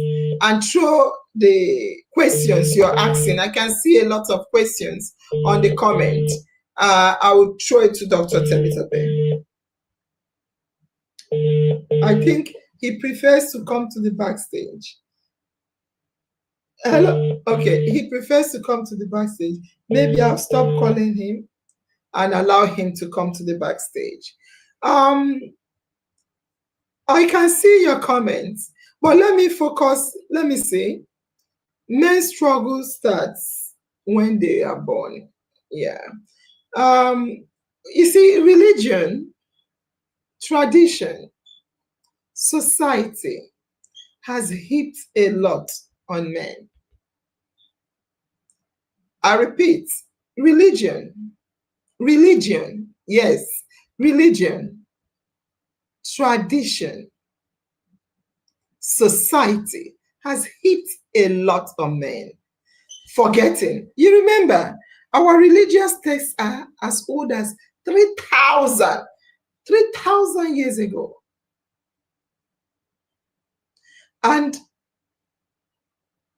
and throw the questions you're asking. I can see a lot of questions on the comment. I will throw it to Dr. Temitope. I think he prefers to come to the backstage. Hello. Okay, he prefers to come to the backstage. Maybe I'll stop calling him and allow him to come to the backstage. I can see your comments, but let me focus. Let me see. Men's struggle starts when they are born. Yeah. You see, religion, tradition, society has hit a lot on men. I repeat, religion, yes, religion, tradition, society has hit a lot on men. Forgetting, you remember, our religious texts are as old as 3,000 years ago. And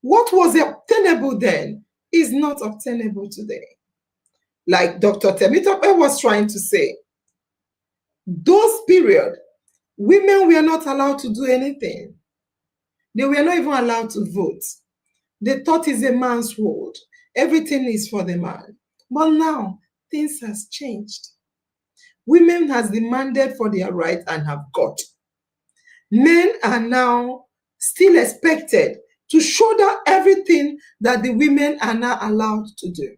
what was obtainable then is not obtainable today. Like Dr. Temitope was trying to say, those period, women were not allowed to do anything. They were not even allowed to vote. They thought it's a man's world. Everything is for the man. But now, things has changed. Women has demanded for their rights and have got. Men are now still expected to shoulder everything that the women are not allowed to do.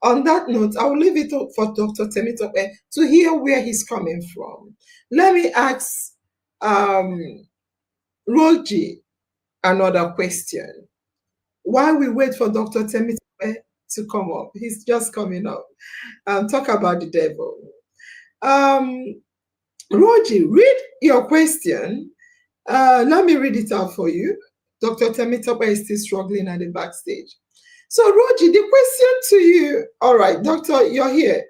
On that note, I will leave it for Dr. Temitope to hear where he's coming from. Let me ask Roji another question. While we wait for Dr. Temitope to come up, he's just coming up. Talk about the devil. Roji, read your question. Let me read it out for you. Dr. Temitope is still struggling at the backstage. So, Roji, the question to you. All right, Doctor, you're here.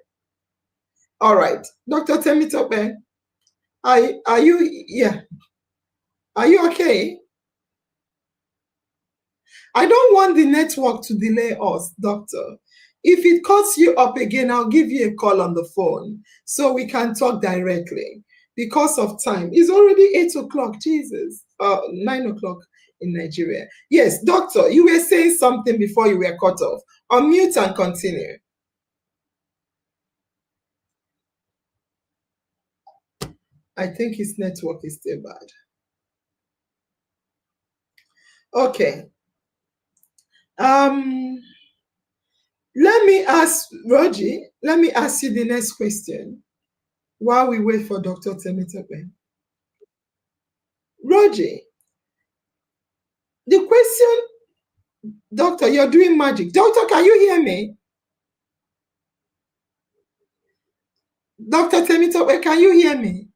All right, Dr. Temitope, are you? Yeah. Are you okay? I don't want the network to delay us, Doctor. If it cuts you up again, I'll give you a call on the phone so we can talk directly. Because of time. It's already 8 o'clock, Jesus. 9 o'clock in Nigeria. Yes, Doctor, you were saying something before you were cut off. Unmute and continue. I think his network is still bad. Okay. Let me ask Roji, let me ask you the next question while we wait for Dr. Temitope. Roji, the question, Doctor, you're doing magic. Doctor, can you hear me? Dr. Temitope, can you hear me?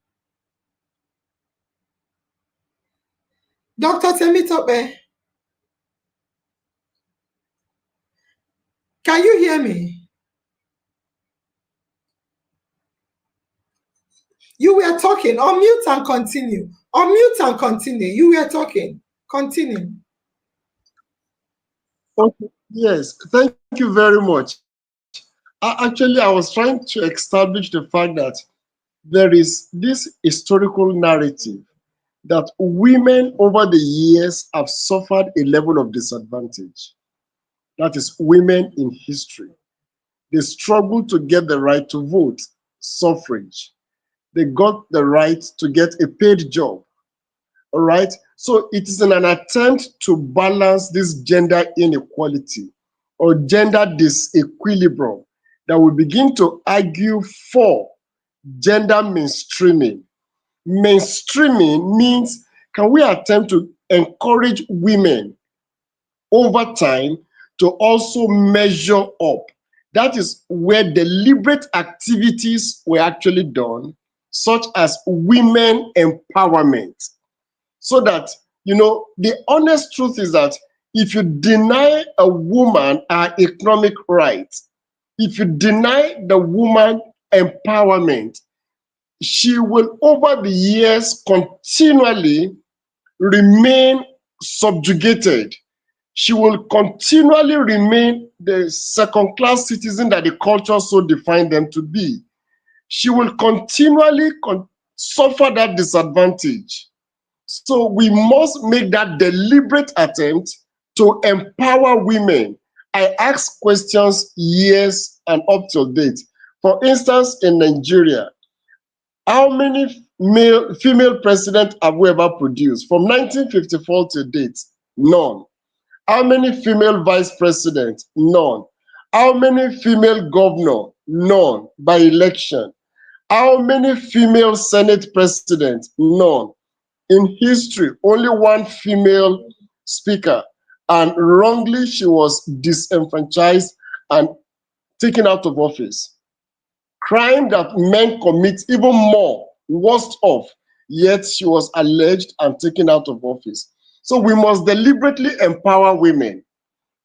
Dr. Temitope, can you hear me? You were were talking. Unmute and continue. Unmute and continue. You were talking. Continue. Okay. Yes, thank you very much. Actually, I was trying to establish the fact that there is this historical narrative that women over the years have suffered a level of disadvantage. That is, women in history. They struggled to get the right to vote, suffrage. They got the right to get a paid job. All right. So it is in an attempt to balance this gender inequality or gender disequilibrium that we begin to argue for gender mainstreaming. Mainstreaming means, can we attempt to encourage women over time to also measure up? That is where deliberate activities were actually done, such as women empowerment. So that, the honest truth is that if you deny a woman her economic rights, if you deny the woman empowerment, she will over the years continually remain subjugated. She will continually remain the second-class citizen that the culture so defined them to be. She will continually suffer that disadvantage. So we must make that deliberate attempt to empower women. I ask questions years and up till date. For instance, in Nigeria, how many female presidents have we ever produced? From 1954 to date, none. How many female vice presidents? None. How many female governors? None. By election. How many female Senate presidents? None. In history, only one female speaker, and wrongly she was disenfranchised and taken out of office. Crime that men commit even more, worst off, yet she was alleged and taken out of office. So we must deliberately empower women.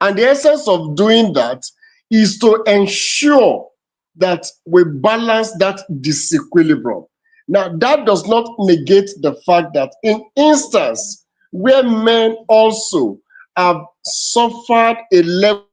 And the essence of doing that is to ensure that we balance that disequilibrium. Now, that does not negate the fact that in instances where men also have suffered a level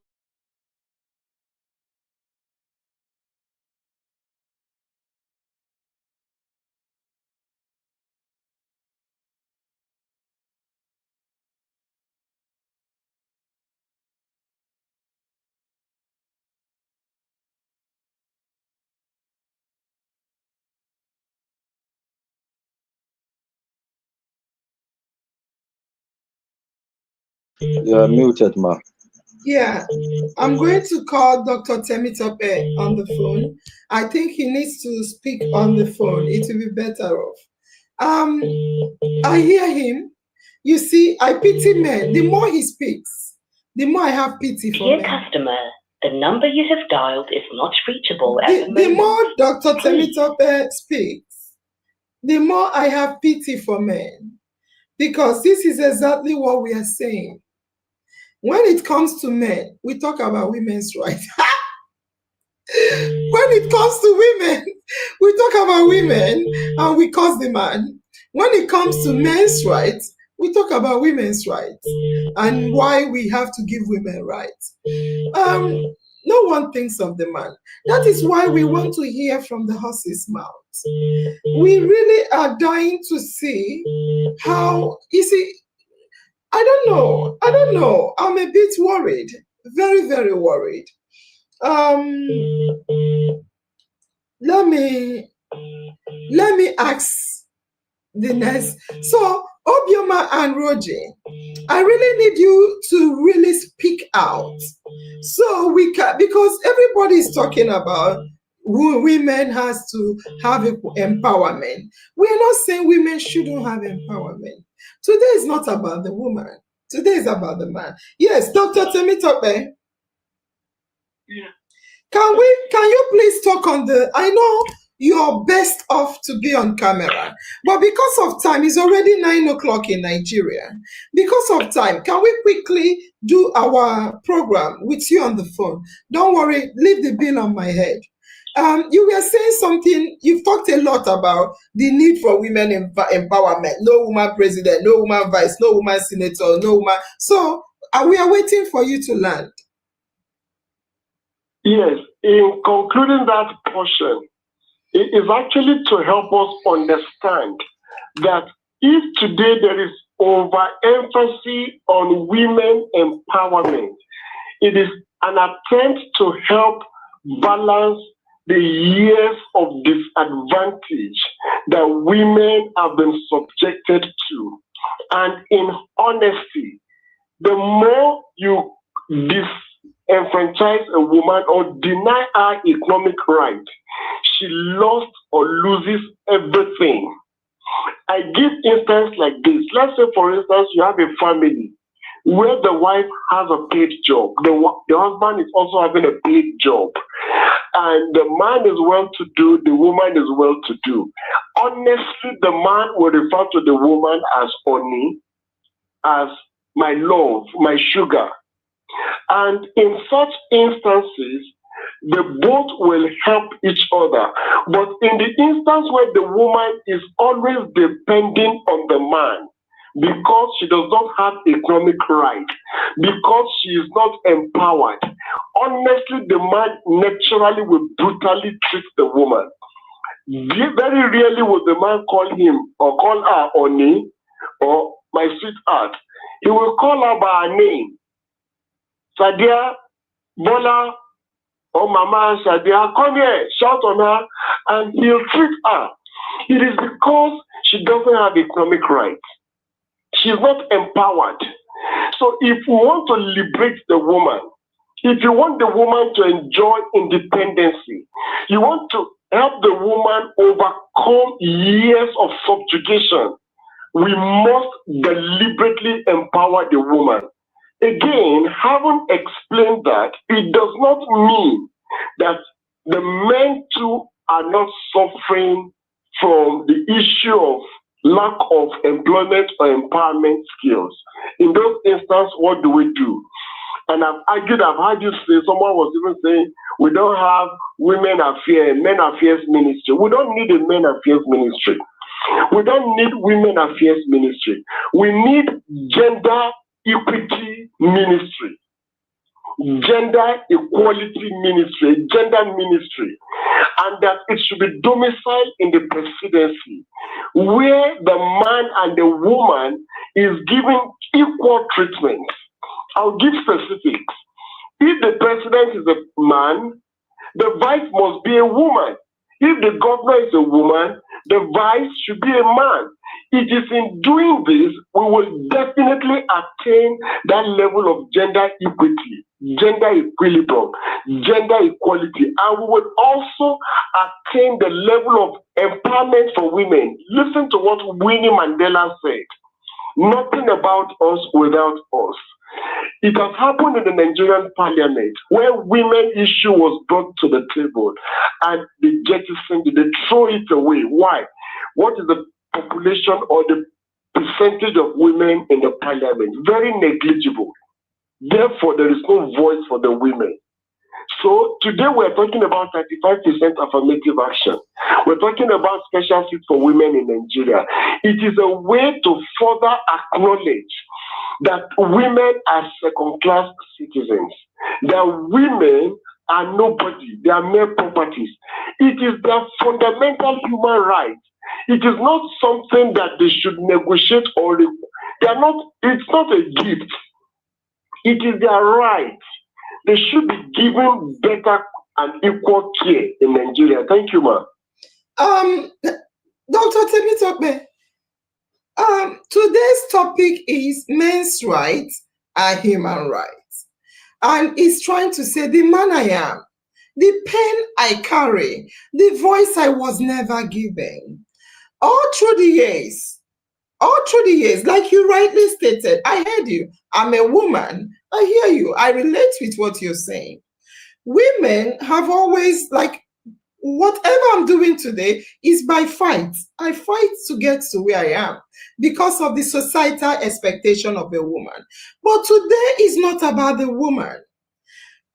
You are muted, ma. Yeah, I'm going to call Dr. Temitope on the phone. I think he needs to speak on the phone. It will be better off. I hear him. You see, I pity men. The more he speaks, the more I have pity for men. Dear customer, the number you have dialed is not reachable at the moment. The more Dr. Temitope speaks, the more I have pity for men. Because this is exactly what we are saying. When it comes to men, we talk about women's rights. When it comes to women, we talk about women and we curse the man. When it comes to men's rights, we talk about women's rights and why we have to give women rights. No one thinks of the man. That is why we want to hear from the horse's mouth. We really are dying to see how, you see, I don't know. I'm a bit worried. Very, very worried. Let me ask the next. So, Obioma and Roger, I really need you to really speak out. So we can, because everybody is talking about women has to have empowerment. We are not saying women shouldn't have empowerment. Today is not about the woman. Today is about the man. Yes, Dr. Temitope. Yeah. Can you please talk on the, I know you're best off to be on camera, but because of time, it's already 9 o'clock in Nigeria. Because of time, can we quickly do our program with you on the phone? Don't worry, leave the bill on my head. You were saying something, you've talked a lot about the need for women empowerment. No woman president, no woman vice, no woman senator, no woman. So we are waiting for you to land. Yes, in concluding that portion, it is actually to help us understand that if today there is overemphasis on women empowerment, it is an attempt to help balance the years of disadvantage that women have been subjected to. And in honesty, the more you disenfranchise a woman or deny her economic right, she lost or loses everything. I give instance like this. Let's say, for instance, you have a family where the wife has a paid job. The husband is also having a paid job. And the man is well-to-do, the woman is well-to-do. Honestly, the man will refer to the woman as Oni, as my love, my sugar. And in such instances, the both will help each other. But in the instance where the woman is always depending on the man, because she does not have economic right, because she is not empowered, honestly, the man naturally will brutally treat the woman. Very rarely will the man call him or call her Oni or my sweetheart. He will call her by her name. Sadia, Bola, or Mama Sadia, come here, shout on her, and he'll treat her. It is because she doesn't have economic rights. She's not empowered. So if we want to liberate the woman, if you want the woman to enjoy independency, you want to help the woman overcome years of subjugation, we must deliberately empower the woman. Again, having explained that, it does not mean that the men too are not suffering from the issue of lack of employment or empowerment skills. In those instances, what do we do? And I've heard you say, someone was even saying, we don't have women affairs, men affairs ministry. We don't need a men affairs ministry. We don't need women affairs ministry. We need gender equity ministry, gender equality ministry, gender ministry, and that it should be domiciled in the presidency, where the man and the woman is given equal treatment. I'll give specifics. If the president is a man, the vice must be a woman. If the governor is a woman, the vice should be a man. It is in doing this, we will definitely attain that level of gender equity, gender equilibrium, gender equality, and we will also attain the level of empowerment for women. Listen to what Winnie Mandela said. Nothing about us without us. It has happened in the Nigerian parliament where women issue was brought to the table and they jettisoned it, they throw it away. Why? What is the population or the percentage of women in the parliament? Very negligible. Therefore, there is no voice for the women. So today we're talking about 35% affirmative action. We're talking about special seats for women in Nigeria. It is a way to further acknowledge that women are second-class citizens, that women are nobody, they are mere properties. It is their fundamental human right. It is not something that they should negotiate or they are not. It's not a gift. It is their right. They should be given better and equal care in Nigeria. Thank you, ma'am. Dr. Temitope, today's topic is men's rights are human rights. And it's trying to say the man I am, the pen I carry, the voice I was never given. All through the years, like you rightly stated, I heard you. I'm a woman. I hear you. I relate with what you're saying. Women have always, like, whatever I'm doing today is by fight. I fight to get to where I am because of the societal expectation of a woman. But today is not about the woman.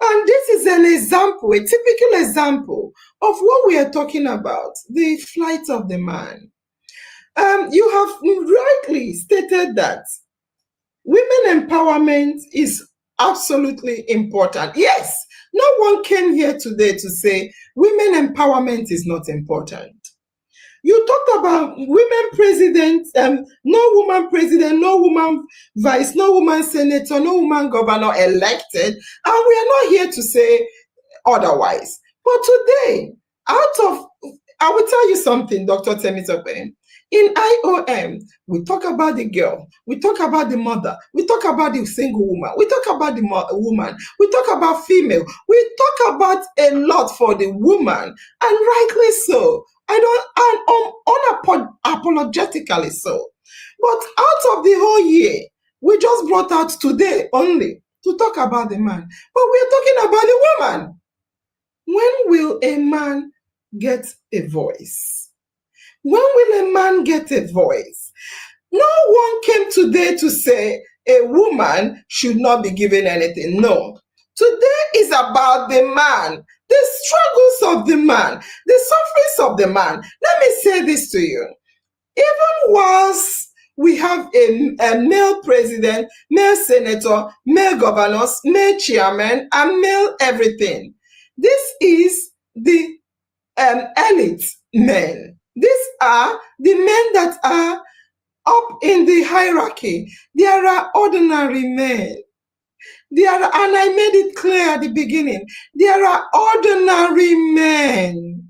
And this is an example, a typical example of what we are talking about, the flight of the man. You have rightly stated that women empowerment is absolutely important. Yes, no one came here today to say women empowerment is not important. You talked about women president, no woman president, no woman vice, no woman senator, no woman governor elected, and we are not here to say otherwise. But today, I will tell you something, Dr. Temitope. In IOM, we talk about the girl, we talk about the mother, we talk about the single woman, we talk about the woman, we talk about female, we talk about a lot for the woman, and rightly so. Unapologetically so. But out of the whole year, we just brought out today only to talk about the man. But we're talking about the woman. When will a man get a voice? When will a man get a voice? No one came today to say a woman should not be given anything. No. Today is about the man, the struggles of the man, the sufferings of the man. Let me say this to you. Even whilst we have a male president, male senator, male governors, male chairman, and male everything, this is the elite men. These are the men that are up in the hierarchy. There are ordinary men. And I made it clear at the beginning, there are ordinary men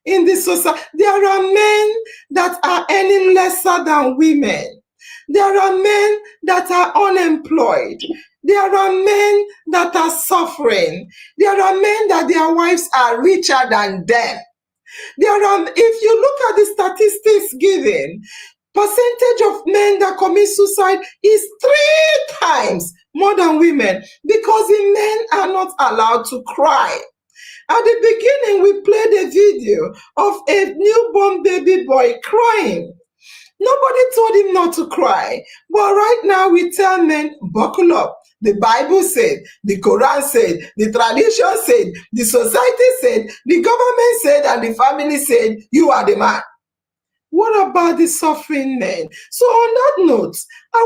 in this society. There are men that are earning lesser than women. There are men that are unemployed. There are men that are suffering. There are men that their wives are richer than them. If you look at the statistics given, percentage of men that commit suicide is 3 times more than women, because the men are not allowed to cry. At the beginning, we played a video of a newborn baby boy crying. Nobody told him not to cry. But right now we tell men, buckle up. The Bible said, the Quran said, the tradition said, the society said, the government said, and the family said, you are the man. What about the suffering men? So on that note, I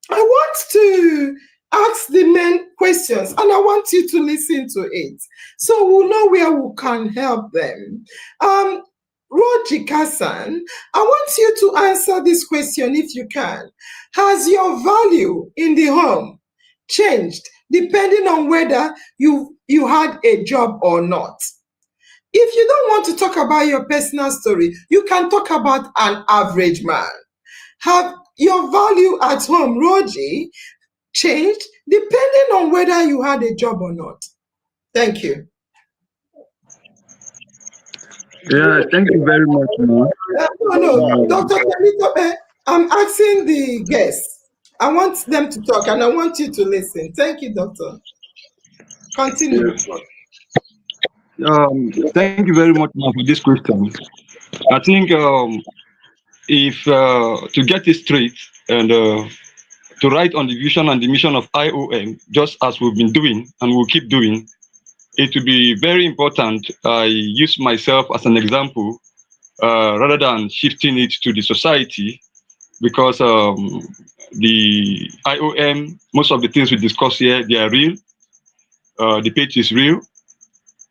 want to ask the men questions, and I want you to listen to it so we'll know where we can help them. Roji Kassan, I want you to answer this question if you can. Has your value in the home changed depending on whether you had a job or not? If you don't want to talk about your personal story, you can talk about an average man. Have your value at home, Roji, changed depending on whether you had a job or not? Thank you. Yeah, thank you very much, ma'am. No, Dr. Temitope, I'm asking the guests. I want them to talk and I want you to listen. Thank you, Doctor. Continue. Thank you very much, ma'am, for this question. I think if to get it straight and to write on the vision and the mission of IOM, just as we've been doing and we'll keep doing, it will be very important I use myself as an example rather than shifting it to the society, because the IOM, most of the things we discuss here, they are real. The page is real,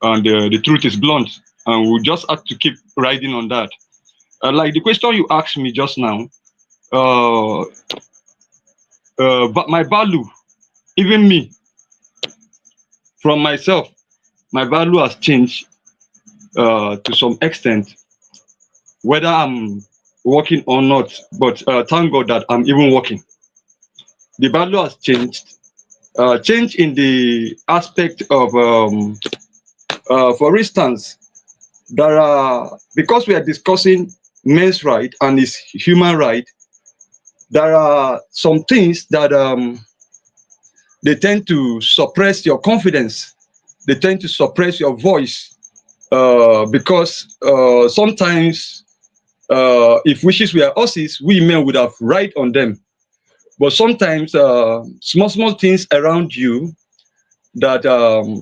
and the truth is blunt, and we'll just have to keep riding on that. Like the question you asked me just now, but my value, even me, from myself, my value has changed to some extent, whether I'm working or not. But thank God that I'm even working. The value has changed. Change in the aspect of, for instance, there are, because we are discussing men's right and his human right, there are some things that they tend to suppress your confidence. They tend to suppress your voice because sometimes if wishes were horses, we men would have right on them. But sometimes small things around you that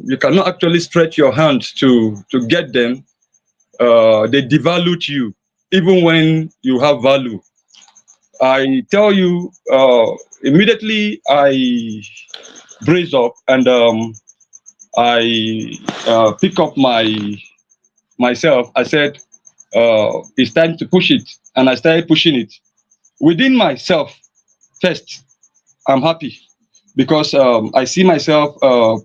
you cannot actually stretch your hand to get them. They devalue you, even when you have value. I tell you, immediately I brace up and I pick up myself. I said, it's time to push it, and I started pushing it. Within myself, first, I'm happy because I see myself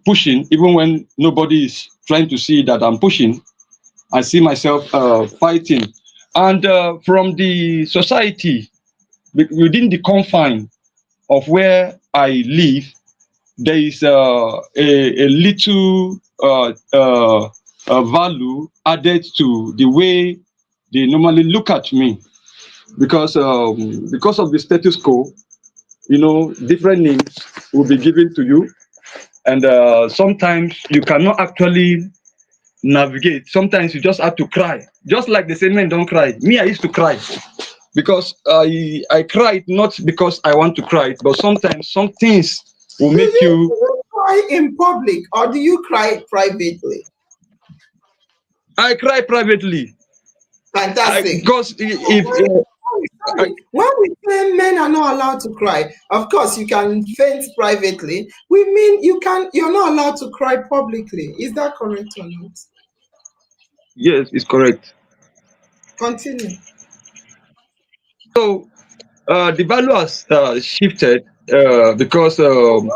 pushing, even when nobody is trying to see that I'm pushing. I see myself fighting, and from the society, within the confine of where I live, there is a little value added to the way they normally look at me, because of the status quo. Different names will be given to you, and sometimes you cannot actually navigate. Sometimes you just have to cry, just like the same men don't cry. Me, I used to cry because I cried not because I want to cry, but sometimes some things will make Do you. you cry in public or do you cry privately? I cry privately. Fantastic. Because When we say men are not allowed to cry, of course you can faint privately. We mean you're not allowed to cry publicly. Is that correct or not? Yes, it's correct. Continue. So the value has shifted because The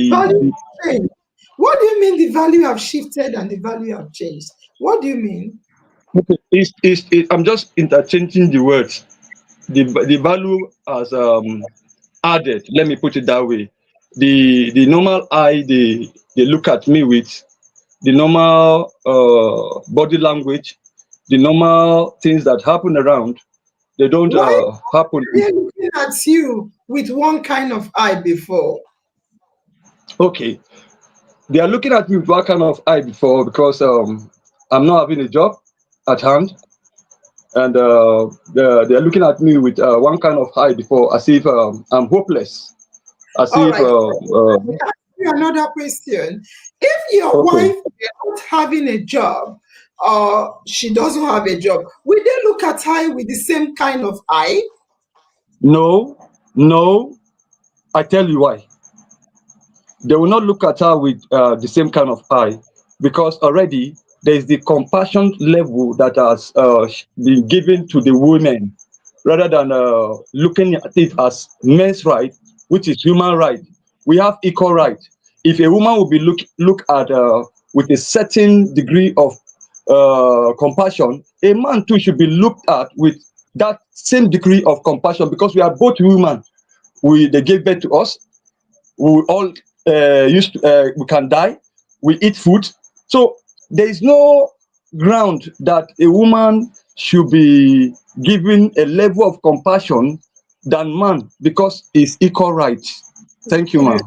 value I. have changed. What do you mean the value have shifted and the value have changed? What do you mean? I'm just interchanging the words. The value has added. Let me put it that way. The normal eye they look at me with, the normal body language, the normal things that happen around, they don't Why happen. are they looking at you with one kind of eye before? Okay, they are looking at me with one kind of eye before because I'm not having a job at hand, and they're looking at me with one kind of eye before, as if I'm hopeless, as All if. right. Let me ask you another question. If your Okay. wife is not having a job or she doesn't have a job, will they look at her with the same kind of eye? No, no. I tell you why. They will not look at her with the same kind of eye, because already there is the compassion level that has been given to the women, rather than looking at it as men's right, which is human right. We have equal right. If a woman will be look at with a certain degree of compassion, a man too should be looked at with that same degree of compassion, because we are both human. They gave birth to us. We all we can die. We eat food. So there is no ground that a woman should be given a level of compassion than man, because it's equal rights. Thank you, ma'am.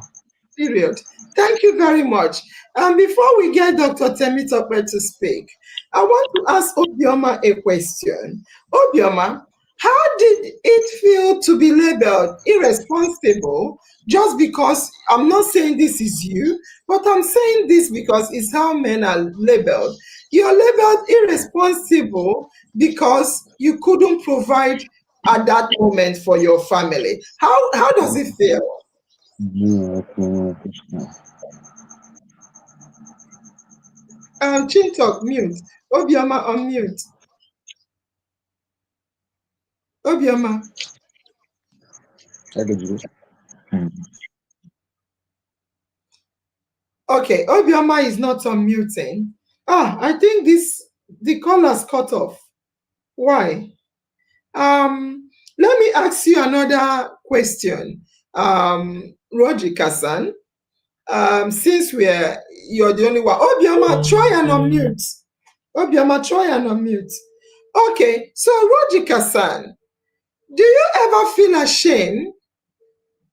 Period. Thank you very much. And before we get Dr. Temitope to speak, I want to ask Obioma a question. Obioma, how did it feel to be labeled irresponsible just because, I'm not saying this is you, but I'm saying this because it's how men are labeled. You're labeled irresponsible because you couldn't provide at that moment for your family. How does it feel? Chintalk, mute. Obioma, unmute. Obioma. Okay, Obioma is not unmuting. I think the call has cut off. Why? Let me ask you another question. Roger Kassan, since you're the only one. Obioma, try and unmute. Obioma, try and unmute. Okay, so Roger Kassan, do you ever feel ashamed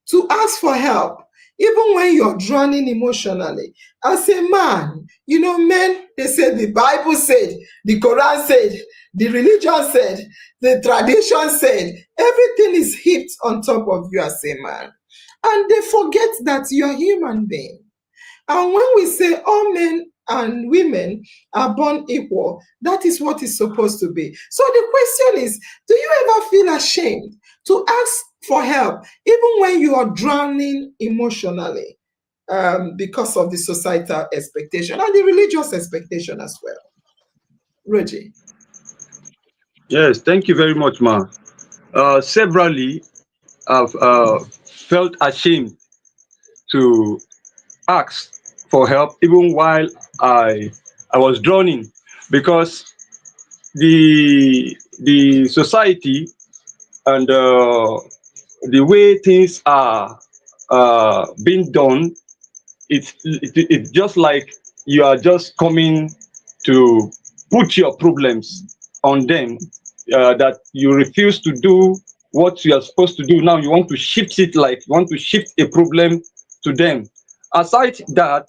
to ask for help, even when you're drowning emotionally? As a man, men, they said, the Bible said, the Quran said, the religion said, the tradition said, everything is heaped on top of you as a man. And they forget that you're a human being. And when we say all men and women are born equal, that is what it's supposed to be. So the question is, do you ever feel ashamed to ask for help, even when you are drowning emotionally, because of the societal expectation and the religious expectation as well? Reggie. Yes, thank you very much, Ma. Severally, I've felt ashamed to ask for help, even while I was drowning, because the society and the way things are being done, it's just like you are just coming to put your problems on them, that you refuse to do what you are supposed to do. Now you want to shift it, like you want to shift a problem to them. Aside that,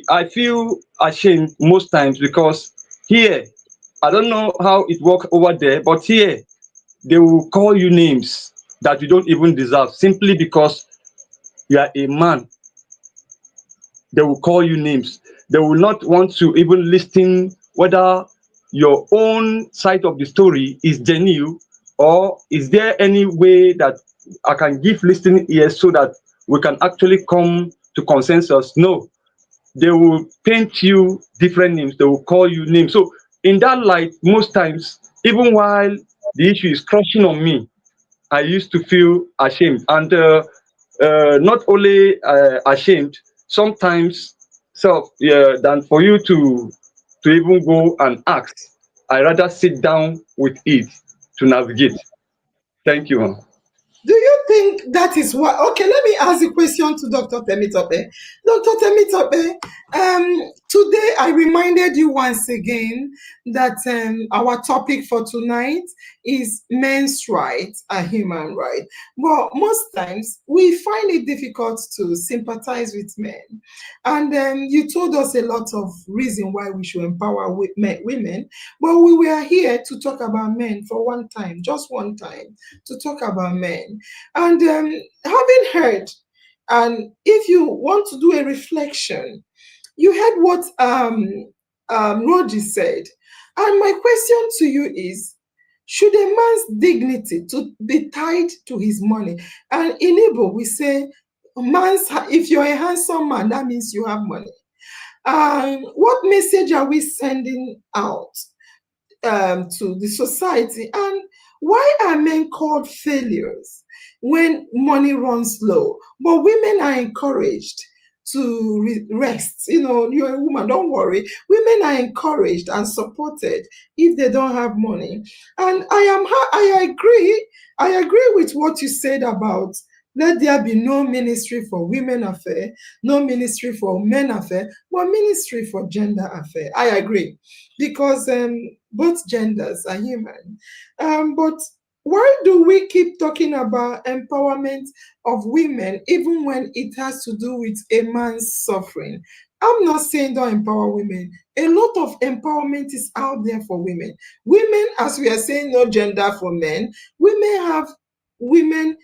I feel ashamed most times because here, I don't know how it works over there, but here they will call you names that you don't even deserve simply because you are a man. They will call you names. They will not want to even listen whether your own side of the story is genuine, or is there any way that I can give listening ears so that we can actually come to consensus. No, they will paint you different names. They will call you names. So in that light, most times, even while the issue is crushing on me, I used to feel ashamed, and not only ashamed, sometimes self, yeah, than for you to even go and ask. I rather sit down with it to navigate. Thank you, ma'am. Do you think that is what? Okay, let me ask a question to Dr. Temitope. Dr. Temitope, today I reminded you once again that our topic for tonight is men's rights and human rights. But most times we find it difficult to sympathize with men. And you told us a lot of reason why we should empower women. But we were here to talk about men for one time, just one time, to talk about men. And having heard, and if you want to do a reflection, you heard what Roji said. And my question to you is, should a man's dignity to be tied to his money? And in Igbo, we say, if you're a handsome man, that means you have money. What message are we sending out to the society? And why are men called failures when money runs low, but women are encouraged to rest? You're a woman, don't worry. Women are encouraged and supported if they don't have money. And I agree with what you said about let there be no ministry for women affair, no ministry for men affair, but ministry for gender affair. I agree, because both genders are human. But why do we keep talking about empowerment of women even when it has to do with a man's suffering? I'm not saying don't empower women. A lot of empowerment is out there for women. Women, as we are saying, no gender for men, women have women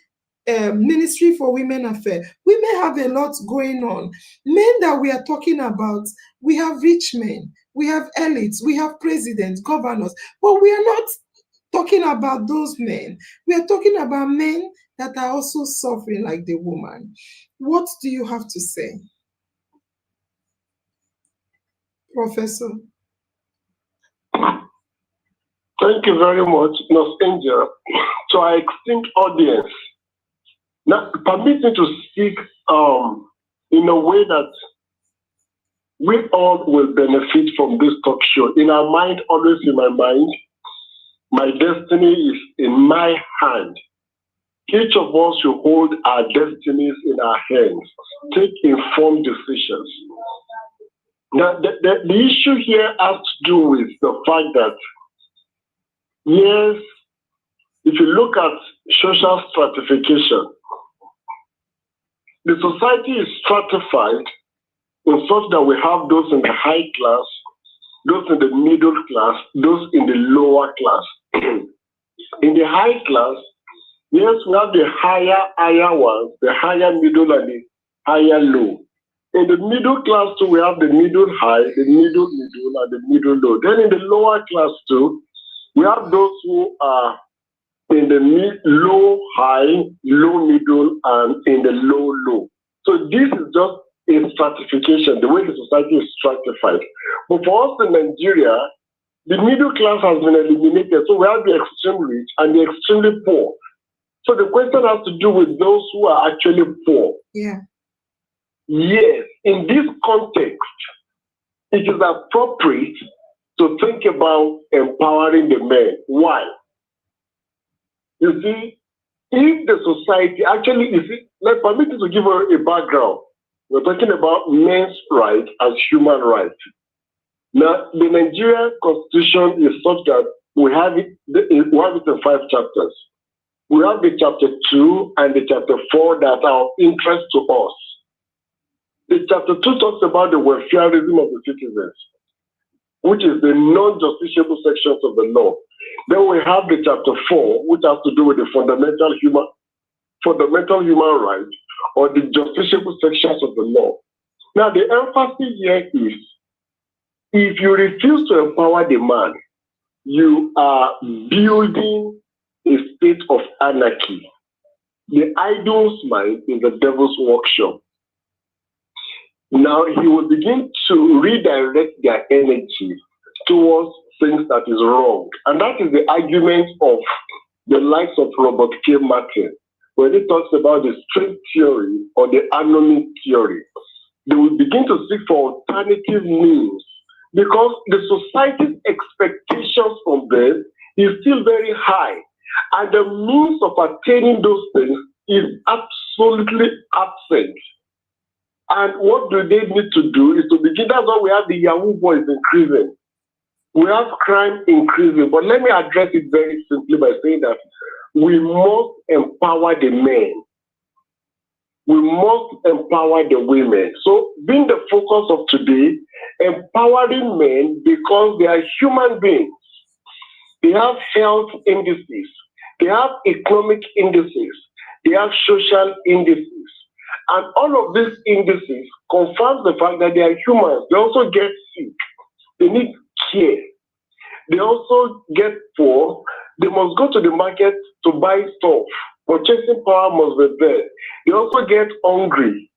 ministry for women affair. Women have a lot going on. Men that we are talking about, we have rich men, we have elites, we have presidents, governors, but we are not talking about those men. We are talking about men that are also suffering like the woman. What do you have to say, Professor? Thank you very much, Nurse Angel. To our esteemed audience, now permit me to speak in a way that we all will benefit from this talk show. In our mind, always in my mind, my destiny is in my hand. Each of us should hold our destinies in our hands, take informed decisions. Now, the issue here has to do with the fact that, yes, if you look at social stratification, the society is stratified in such that we have those in the high class, those in the middle class, those in the lower class. In the high class, yes, we have the higher ones, the higher middle and the higher low. In the middle class too, we have the middle high, the middle, and the middle low. Then in the lower class too, we have those who are in the low high, low middle, and in the low low. So this is just a stratification, the way the society is stratified. But for us in Nigeria, the middle class has been eliminated. So we have the extreme rich and the extremely poor. So the question has to do with those who are actually poor. Yeah. Yes, in this context, it is appropriate to think about empowering the men. Why? You see, if the society actually, permit me to give a background. We're talking about men's rights as human rights. Now, the Nigerian Constitution is such that we have it in 5 chapters. We have the chapter 2 and the chapter 4 that are of interest to us. The chapter 2 talks about the welfareism of the citizens, which is the non-justiciable sections of the law. Then we have the chapter 4, which has to do with the fundamental human rights, or the justiciable sections of the law. Now, the emphasis here is, if you refuse to empower the man, you are building a state of anarchy. The idol's mind is the devil's workshop. Now, he will begin to redirect their energy towards things that is wrong. And that is the argument of the likes of Robert K. Martin, when he talks about the string theory or the anomy theory. They will begin to seek for alternative means, because the society's expectations from them is still very high. And the means of attaining those things is absolutely absent. And what do they need to do is to begin, that's why we have the Yahoo boys increasing. We have crime increasing. But let me address it very simply by saying that we must empower the men. We must empower the women. So being the focus of today, empowering men because they are human beings. They have health indices. They have economic indices. They have social indices. And all of these indices confirm the fact that they are humans. They also get sick. They need care. They also get poor. They must go to the market to buy stuff. Purchasing power must be there. They also get hungry.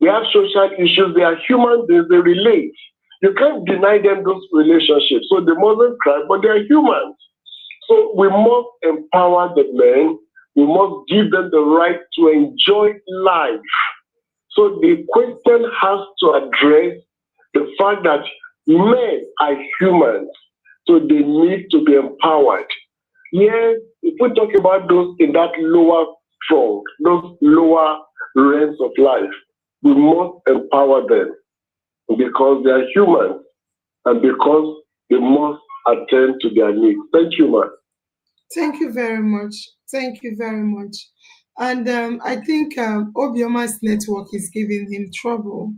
They have social issues. They are human beings. They relate. You can't deny them those relationships. So they mustn't cry, but they are humans. So we must empower the men. We must give them the right to enjoy life. So the question has to address the fact that men are humans, so they need to be empowered. Yes, if we talk about those in that lower trunk, those lower realms of life, we must empower them because they are humans and because they must attend to their needs. Thank you, man. Thank you very much. Thank you very much. And I think Obioma's network is giving him trouble.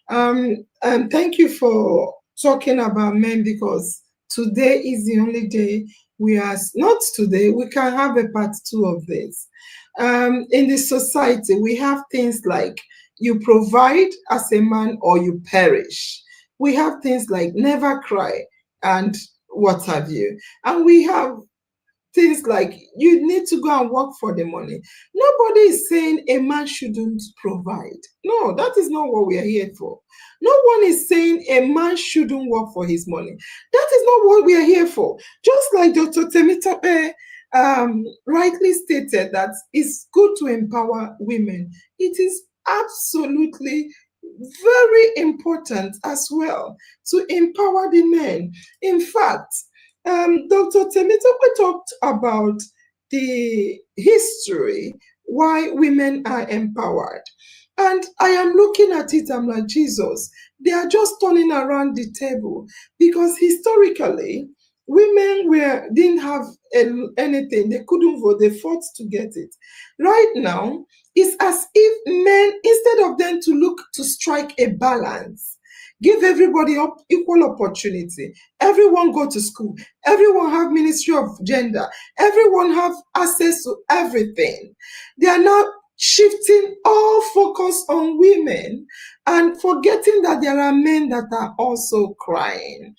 Thank you for talking about men, because today is the only day we are, not today, we can have a part 2 of this. In the society, we have things like you provide as a man or you perish. We have things like never cry and what have you. And we have things like you need to go and work for the money. Nobody is saying a man shouldn't provide. No, that is not what we are here for. No one is saying a man shouldn't work for his money. That is not what we are here for. Just like Dr. Temitope rightly stated that it's good to empower women. It is absolutely very important as well to empower the men. In fact, Dr. Temitope talked about the history why women are empowered. And I am looking at it, I'm like, Jesus, they are just turning around the table, because historically, women didn't have anything. They couldn't vote. They fought to get it. Right now, it's as if men, instead of them to look to strike a balance, give everybody equal opportunity. Everyone go to school. Everyone have Ministry of Gender. Everyone have access to everything. They are now shifting all focus on women and forgetting that there are men that are also crying.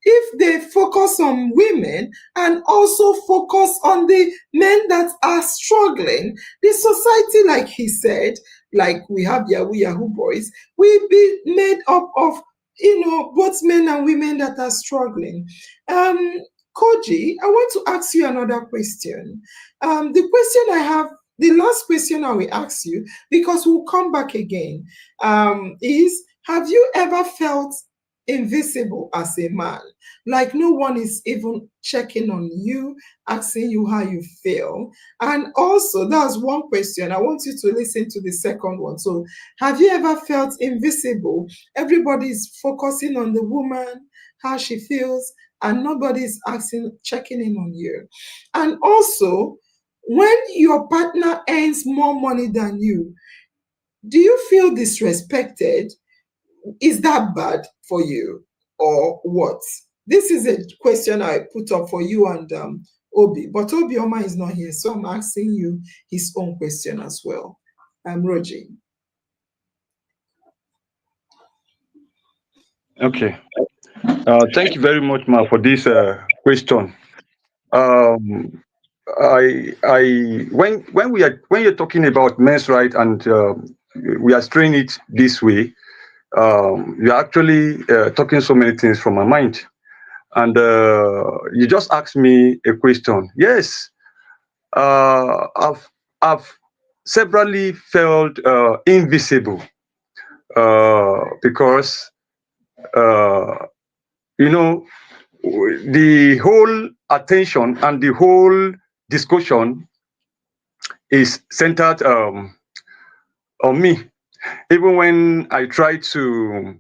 If they focus on women and also focus on the men that are struggling, the society, like he said, like we have Yahoo boys, will be made up of, both men and women that are struggling. Koji, I want to ask you another question. The question I have, the last question I will ask you, because we'll come back again, is, have you ever felt invisible as a man? Like no one is even checking on you, asking you how you feel. And also, that's one question. I want you to listen to the second one. So, have you ever felt invisible? Everybody's focusing on the woman, how she feels, and nobody's checking in on you. And also, when your partner earns more money than you, do you feel disrespected? Is that bad for you or what? This is a question I put up for you and Obi, but Obioma is not here, so I'm asking you his own question as well. Roji. Okay. Thank you very much, Ma, for this question. When you're talking about men's right and we are straying it this way, you're actually talking so many things from my mind. And you just asked me a question. Yes, I've severally felt invisible because the whole attention and the whole discussion is centered on me. Even when I try to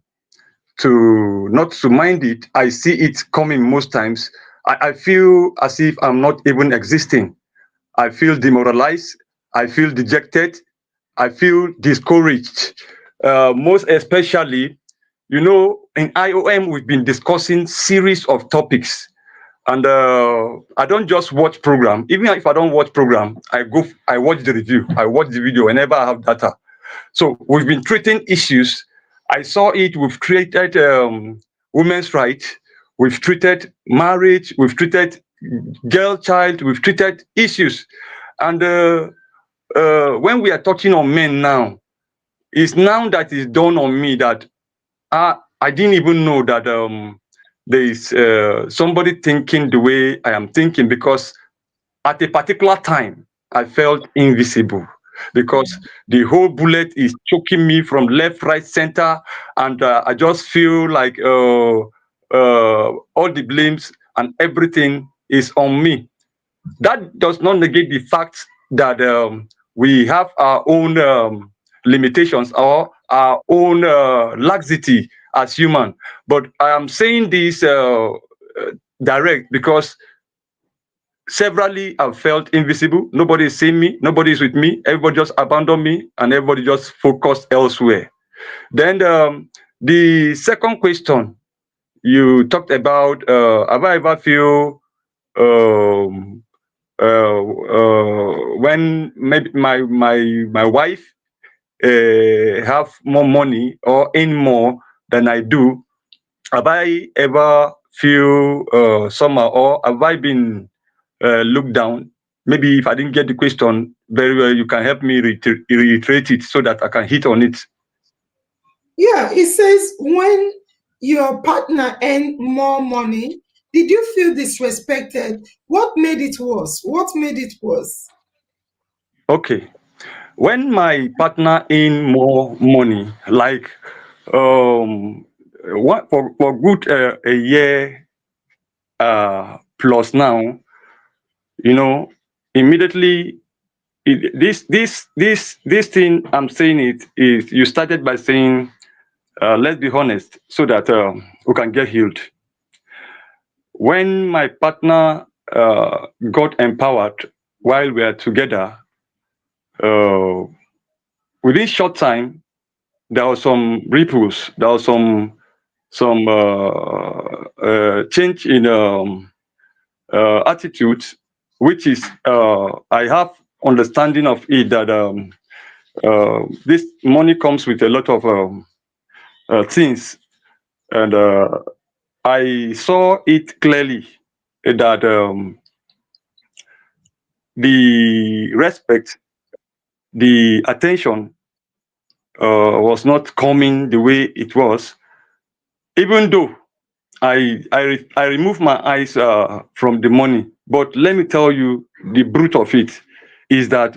not to mind it, I see it coming most times. I feel as if I'm not even existing. I feel demoralized. I feel dejected. I feel discouraged. Most especially, in IOM, we've been discussing series of topics. And I don't just watch program. Even if I don't watch program, I watch the review. I watch the video whenever I have data. So we've been treating issues. I saw it. We've treated women's rights. We've treated marriage. We've treated girl child. We've treated issues. And when we are touching on men now, it's now that it's dawned on me that I didn't even know that there is somebody thinking the way I am thinking, because at a particular time, I felt invisible because the whole bullet is choking me from left, right, center, and I just feel like all the blames and everything is on me. That does not negate the fact that we have our own limitations or our own laxity as human. But I am saying this direct because severally I've felt invisible. Nobody is seeing me. Nobody is with me. Everybody just abandoned me, and everybody just focused elsewhere. Then the second question you talked about: have I ever feel when maybe my wife have more money or earn more than I do? Have I ever feel somehow, or have I been looked down? Maybe if I didn't get the question very well, you can help me reiterate it so that I can hit on it. Yeah, it says when your partner earned more money, did you feel disrespected? What made it worse? What made it worse? Okay. When my partner earn more money, like what for good a year plus now, immediately this thing I'm saying it is, you started by saying let's be honest so that we can get healed. When my partner got empowered while we are together, within short time there was some ripples, there was some change in attitude, which is I have understanding of it that this money comes with a lot of things, and I saw it clearly that the respect, the attention was not coming the way it was, even though I removed my eyes from the money. But let me tell you, the brute of it is that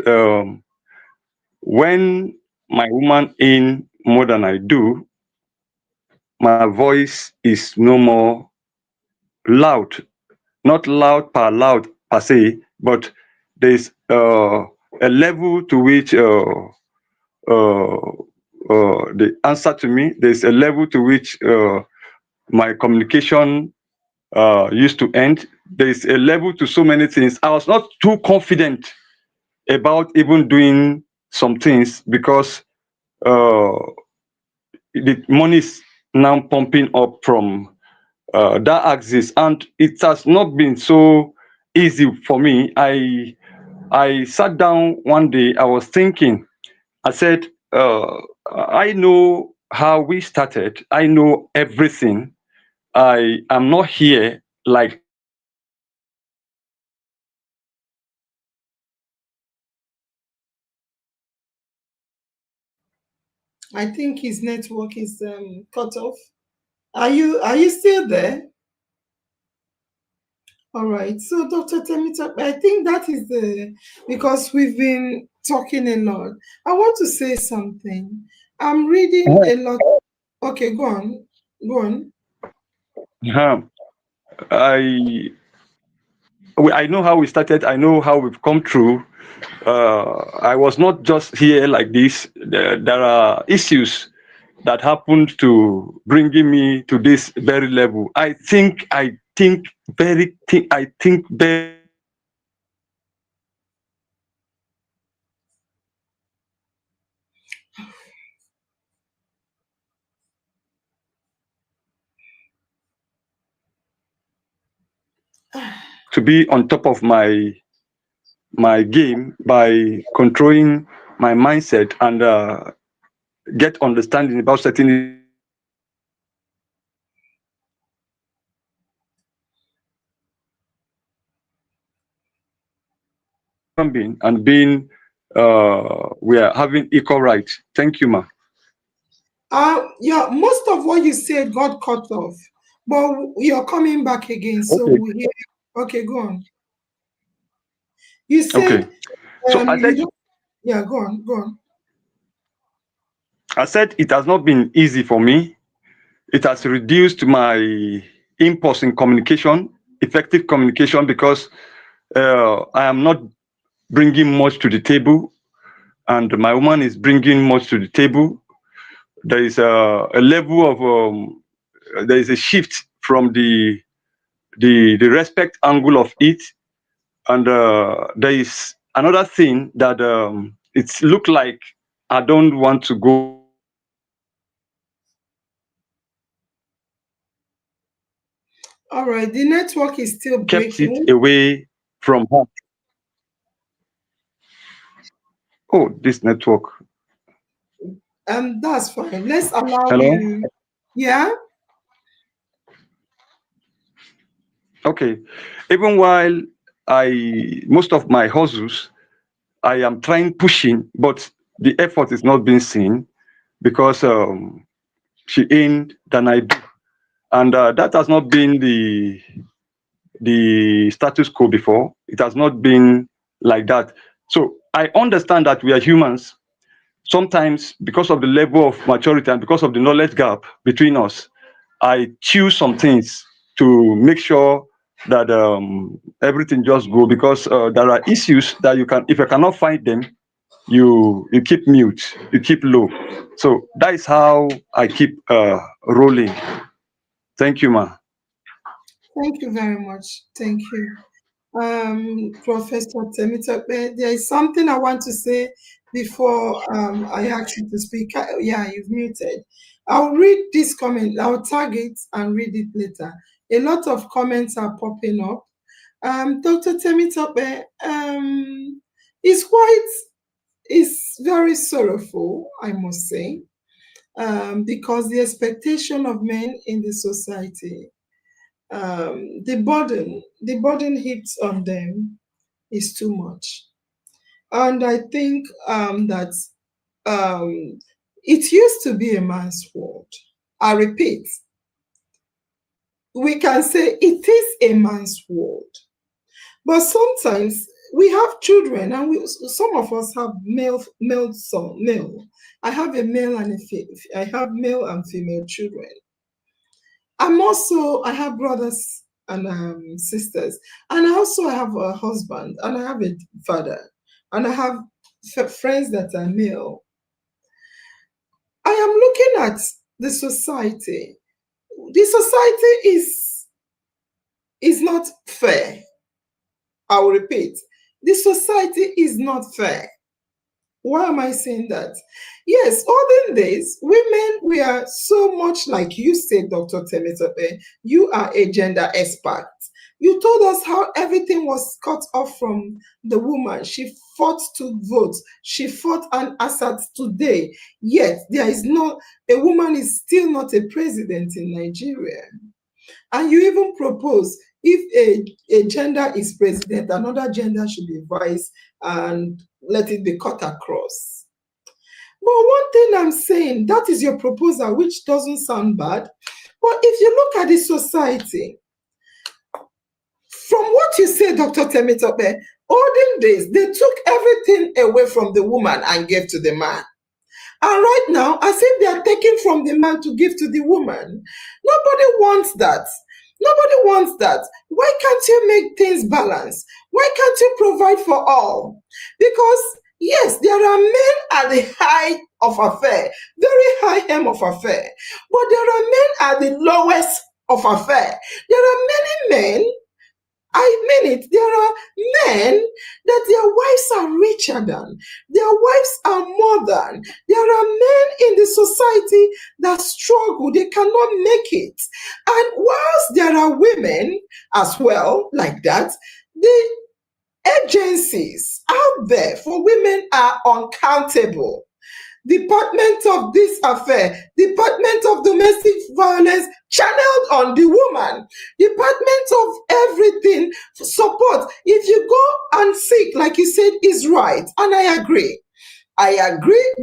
when my woman in more than I do, my voice is no more loud, not loud per se, but there's a level to which the answer to me, there's a level to which my communication used to end. There's a level to so many things. I was not too confident about even doing some things because the money is now pumping up from that axis, and it has not been so easy for me. I sat down one day. I was thinking. I said, I know how we started. I know everything. I am not here like I think his network is cut off. Are you still there? All right. So, Dr. Temitope, I think that is because we've been talking a lot. I want to say something. I'm reading a lot. Okay, go on. Go on. I I know how we started. I know how we've come through. I was not just here like this. There are issues that happened to bringing me to this very level. I think very to be on top of my game by controlling my mindset and get understanding about certain being and being we are having equal rights. Thank you, ma. Yeah, most of what you said got cut off, but you're coming back again. So Okay. we hear. Okay, go on. You Okay. said So I you said don't. Yeah, go on. Go on. I said it has not been easy for me. It has reduced my impulse in communication, effective communication, because I am not bringing much to the table, and my woman is bringing much to the table. There is a level of there is a shift from the respect angle of it, and there is another thing that it's look like I don't want to go. All right. The network is still Kept it breaking. away from home. Oh, this network. That's fine. Let's allow Hello. you. Yeah. Okay. Even while most of my hustles, I am trying pushing, but the effort is not being seen because she ain't than I do, and that has not been the status quo before. It has not been like that. So I understand that we are humans. Sometimes, because of the level of maturity and because of the knowledge gap between us, I choose some things to make sure that everything just go, because there are issues that you can, if you cannot find them, you keep mute, you keep low. So that is how I keep rolling. Thank you, ma. Thank you very much. Thank you. Professor Temitope, there is something I want to say before I ask you to speak. Yeah, you've muted. I'll read this comment. I'll tag it and read it later. A lot of comments are popping up. Dr. Temitope, it's quite is very sorrowful, I must say, because the expectation of men in the society, the burden hits on them is too much. And I think that it used to be a man's world. I repeat, we can say it is a man's world. But sometimes we have children, and some of us have male. I have a male and I have male and female children. I have brothers and sisters, and I have a husband, and I have a father, and I have friends that are male. I am looking at the society. The society is not fair. I will repeat, the society is not fair. Why am I saying that? Yes, olden days, women were so much like you said, Dr. Temitope. You are a gender expert. You told us how everything was cut off from the woman. She fought to vote. She fought and asserted today. Yet, a woman is still not a president in Nigeria. And you even propose, if a gender is president, another gender should be vice, and let it be cut across. But one thing I'm saying, that is your proposal, which doesn't sound bad. But if you look at the society, from what you say, Dr. Temitope, olden days, they took everything away from the woman and gave to the man. And right now, as if they are taking from the man to give to the woman. Nobody wants that. Nobody wants that. Why can't you make things balance? Why can't you provide for all? Because, yes, there are men at the height of affair, very high hem of affair. But there are men at the lowest of affair. There are many men, I mean it, there are men that their wives are richer than, their wives are more than. There are men in the society that struggle, they cannot make it. And whilst there are women as well like that, the agencies out there for women are uncountable. Department of this affair, Department of Domestic Violence channeled on the woman, Department of everything support. If you go and seek, like you said, is right, and I agree.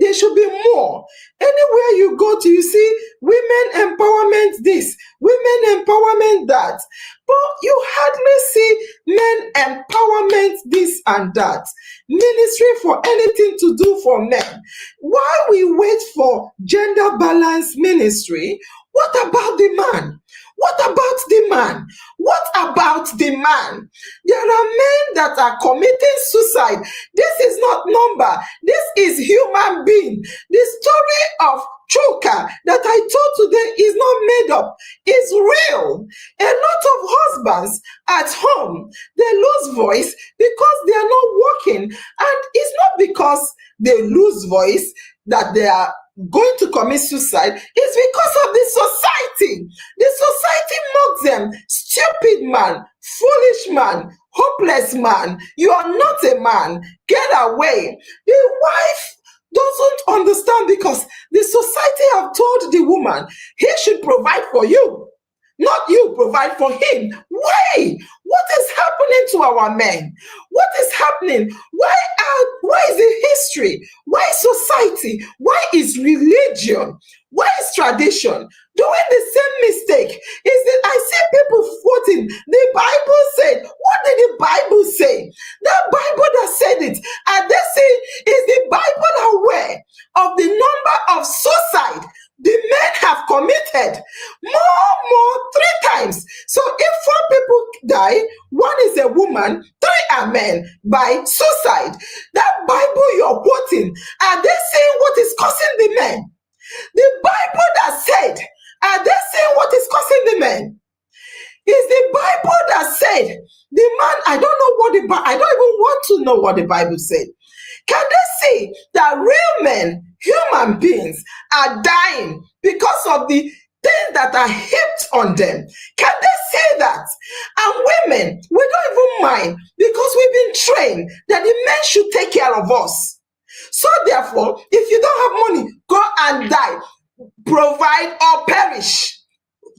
There should be more. Anywhere you go to, you see women empowerment this, women empowerment that. But you hardly see men empowerment this and that. Ministry for anything to do for men. While we wait for gender balance ministry, what about the man? What about the man? What about the man? There are men that are committing suicide. This is not number. This is human being. The story of Choka that I told today is not made up. It's real. A lot of husbands at home, they lose voice because they are not working. And it's not because they lose voice that they are going to commit suicide. It's because of the society. The society mocks them. Stupid man, foolish man, hopeless man. You are not a man. Get away. The wife doesn't understand because the society have told the woman he should provide for you, not you provide for him. Why? What is happening to our men? What is happening? Why is it history? Why society? Why is religion? Why is tradition doing the same mistake? I see people quoting the Bible said. What did the Bible say? The Bible that said it. And they say, is the Bible aware of the number of suicide the men have committed? More, 3 times. So if 4 people die, 1 is a woman, 3 are men by suicide. That Bible you're quoting, are they saying what is causing the men? The Bible that said, are they saying what is causing the men? Is the Bible that said, the man, I don't know what I don't even want to know what the Bible said. Can they say that real men, human beings, are dying because of the things that are heaped on them? Can they say that? And women, we don't even mind because we've been trained that the men should take care of us. So therefore, if you don't have money, go and die. Provide or perish.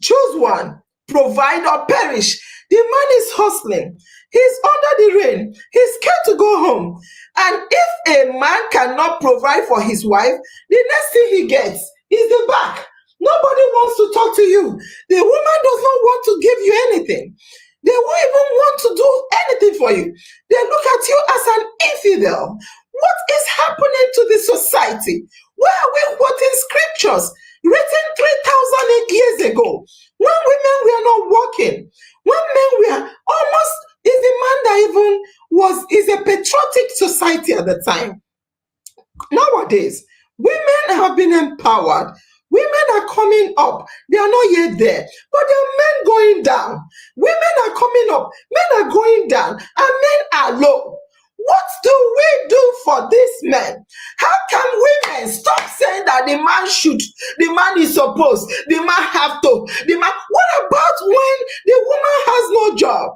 Choose one. Provide or perish. The man is hustling. He's under the rain. He's scared to go home. And if a man cannot provide for his wife, the next thing he gets is the back. Nobody wants to talk to you. The woman does not want to give you anything. They won't even want to do anything for you. They look at you as an infidel. What is happening to the society? Where are we quoting scriptures written 3,000 years ago? When women were not working, when men were almost, is the man that even is a patriotic society at the time. Nowadays, women have been empowered. Women are coming up. They are not yet there. But there are men going down. Women are coming up. Men are going down. And men are low. What do we do for this men? How can women stop saying that the man is supposed, the man have to, what about when the woman has no job?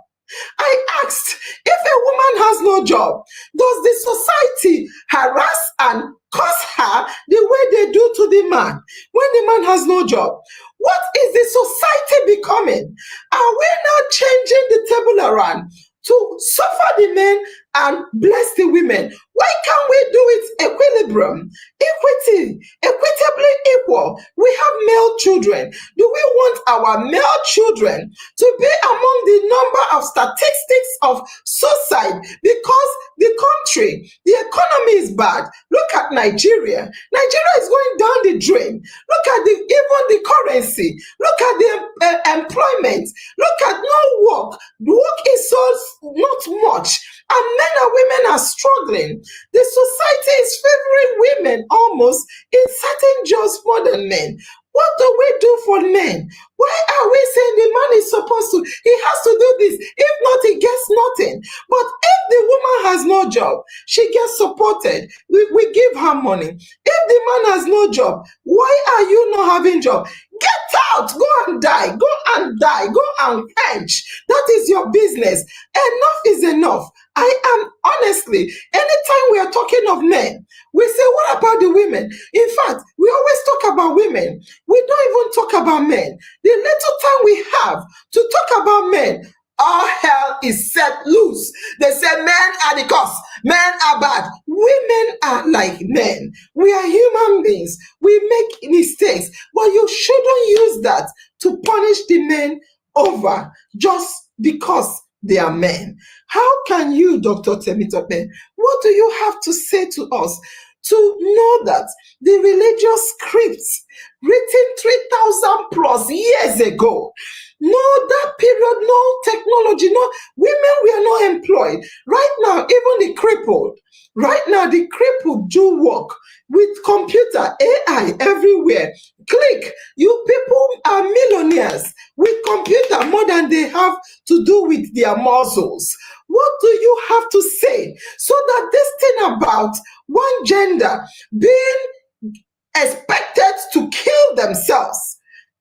I asked, if a woman has no job, does the society harass and curse her the way they do to the man when the man has no job? What is the society becoming? Are we now changing the table around to suffer the men and bless the women? Why can't we do it equilibrium, equity, equitably equal? We have male children. Do we want our male children to be among the number of statistics of suicide because the country, the economy is bad? Look at Nigeria. Nigeria is going down the drain. Look at even the currency. Look at the employment. Look at no work. Work is so not much. And men and women are struggling. The society is favoring women almost in certain jobs more than men. What do we do for men? Why are we saying the man is supposed to, he has to do this? If not, he gets nothing. But if the woman has no job, she gets supported. We give her money. If the man has no job, why are you not having job? Get out, go and die, go and die, go and quench. That is your business. Enough is enough. I am honestly, anytime we are talking of men, we say, what about the women? In fact, we always talk about women. We don't even talk about men. The little time we have to talk about men, all hell is set loose. They say men are the cause. Men are bad. Women are like men. We are human beings. We make mistakes. But you shouldn't use that to punish the men over just because they are men. How can you, Dr. Temitope, what do you have to say to us to know that the religious scripts written 3,000 plus years ago, no, that period, no technology, no, women were not employed. Right now, even the crippled do work with computer, AI everywhere. Click, you people are millionaires with computer more than they have to do with their muscles. What do you have to say so that this thing about one gender being expected to kill themselves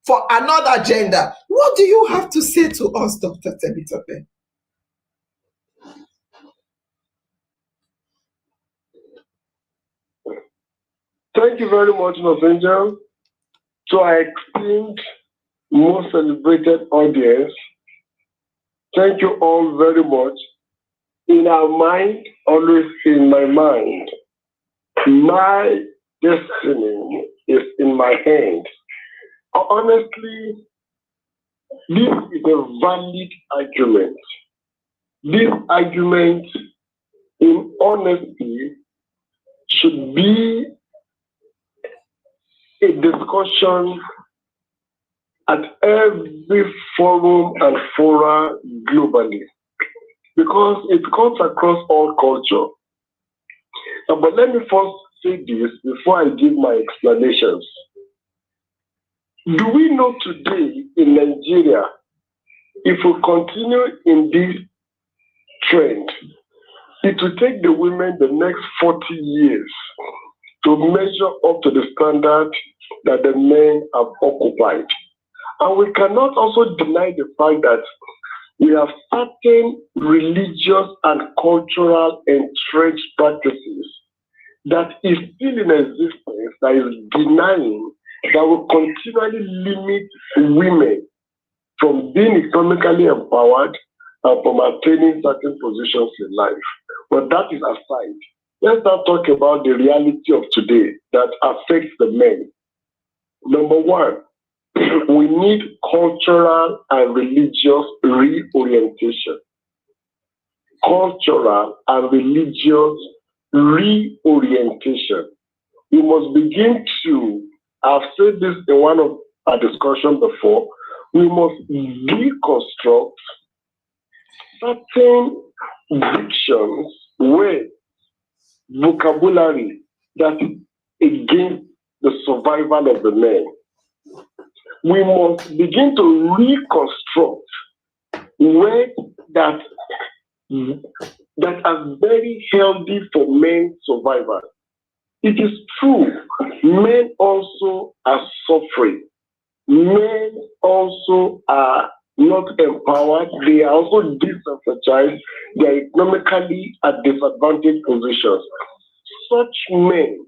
for another gender, what do you have to say to us, Dr. Temitope? Thank you very much, Los Angel. To our esteemed, most celebrated audience, thank you all very much. In our mind, always in my mind, my destiny is in my hands. Honestly, this is a valid argument. This argument, in honesty, should be a discussion at every forum and fora globally, because it cuts across all culture. But let me first say this before I give my explanations. Do we know today in Nigeria, if we continue in this trend, it will take the women the next 40 years to measure up to the standard that the men have occupied. And we cannot also deny the fact that we have certain religious and cultural entrenched practices that is still in existence, that is denying, that will continually limit women from being economically empowered and from attaining certain positions in life. But that is aside. Let's now talk about the reality of today that affects the men. Number one, we need cultural and religious reorientation. Cultural and religious reorientation. We must begin to, I've said this in one of our discussions before, we must deconstruct certain dictions, words, vocabulary that is against the survival of the man. We must begin to reconstruct words that are very healthy for men's survival. It is true, men also are suffering. Men also are not empowered. They are also disenfranchised. They are economically at disadvantaged positions. Such men,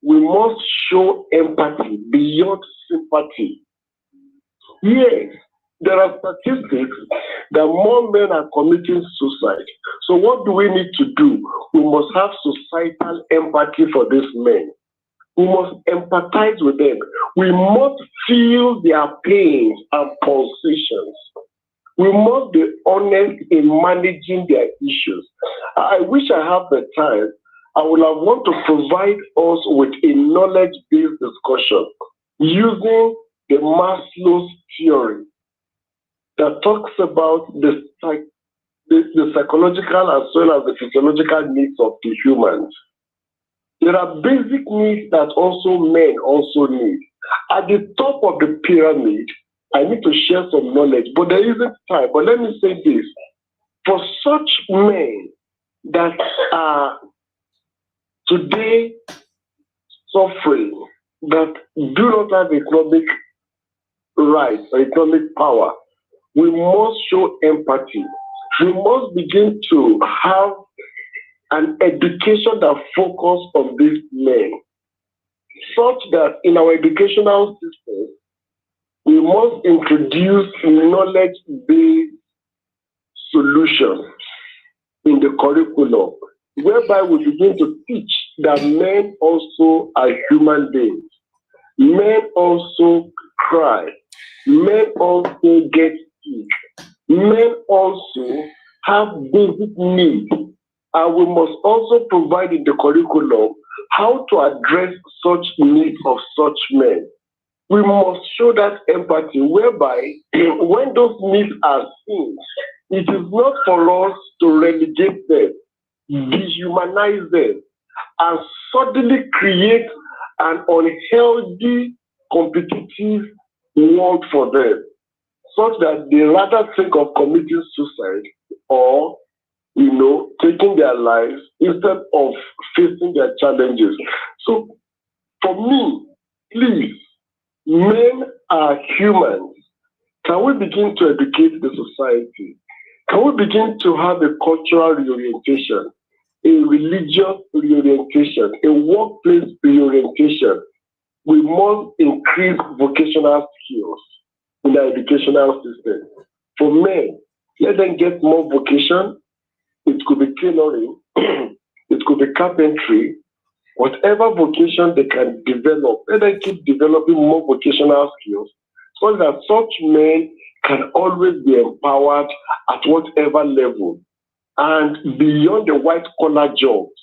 we must show empathy beyond sympathy. Yes, there are statistics that more men are committing suicide. So what do we need to do? We must have societal empathy for these men. We must empathize with them. We must feel their pains and pulsations. We must be honest in managing their issues. I wish I had the time. I would have want to provide us with a knowledge-based discussion using the Maslow's theory that talks about the psychological as well as the physiological needs of the humans. There are basic needs that also men also need. At the top of the pyramid, I need to share some knowledge, but there isn't time. But let me say this. For such men that are today suffering, that do not have economic rights or economic power, we must show empathy. We must begin to have an education that focuses on these men, such that in our educational system, we must introduce knowledge-based solutions in the curriculum, whereby we begin to teach that men also are human beings. Men also cry. Men also get sick. Men also have basic needs. And we must also provide in the curriculum how to address such needs of such men. We must show that empathy, whereby when those needs are seen, it is not for us to relegate them, dehumanize them, and suddenly create an unhealthy, competitive world for them, such that they rather think of committing suicide or taking their lives instead of facing their challenges. So, for me, please, men are humans. Can we begin to educate the society? Can we begin to have a cultural reorientation, a religious reorientation, a workplace reorientation? We must increase vocational skills in the educational system. For men, let them get more vocation. It could be tailoring, it could be carpentry, whatever vocation they can develop, let them keep developing more vocational skills so that such men can always be empowered at whatever level and beyond the white-collar jobs.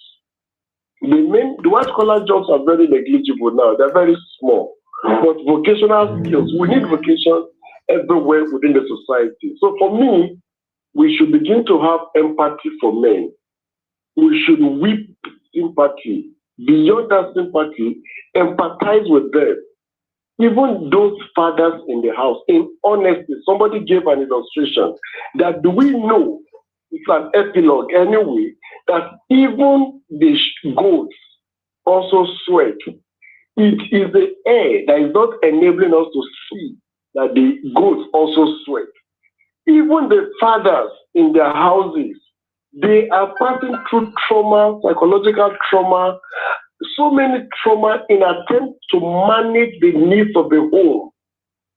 The white-collar jobs are very negligible now. They're very small. But vocational skills, we need vocation everywhere within the society. So for me, we should begin to have empathy for men. We should weep sympathy. Beyond that sympathy, empathize with them. Even those fathers in the house, in honesty, somebody gave an illustration that do we know, it's an epilogue anyway, that even the goats also sweat. It is the air that is not enabling us to see that the goats also sweat. Even the fathers in their houses, they are passing through trauma, psychological trauma, so many trauma in attempt to manage the needs of the home.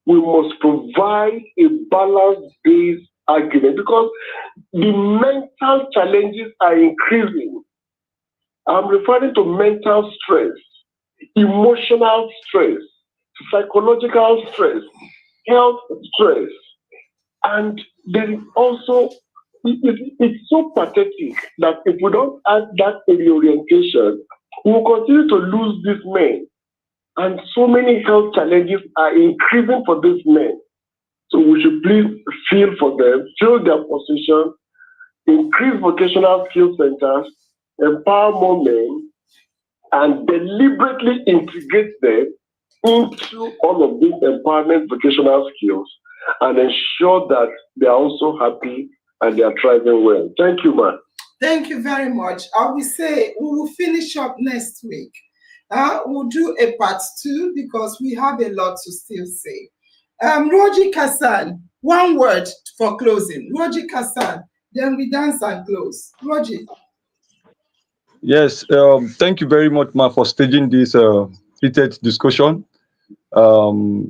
We must provide a balance-based argument because the mental challenges are increasing. I'm referring to mental stress, emotional stress, psychological stress, health stress, and there is also, it's so pathetic that if we don't add that in the orientation, we will continue to lose these men. And so many health challenges are increasing for these men. So we should please feel for them, fill their position, increase vocational skill centers, empower more men, and deliberately integrate them into all of these empowerment vocational skills and ensure that they are also happy and they are thriving well. Thank you, man. Thank you very much. I will say we will finish up next week. We'll do a part 2 because we have a lot to still say. Roji Kassan, one word for closing. Roji Kassan, then we dance and close. Roji. Yes, thank you very much, Ma, for staging this heated discussion.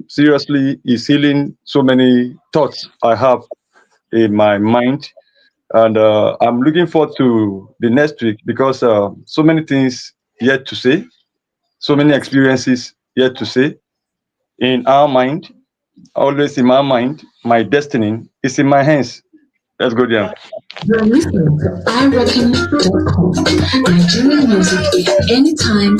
Seriously, it's healing so many thoughts I have in my mind. And I'm looking forward to the next week because so many things yet to say, so many experiences yet to say. In our mind, always in my mind, my destiny is in my hands. Let's go there. You're listening to iReckon.com. Nigerian music anytime,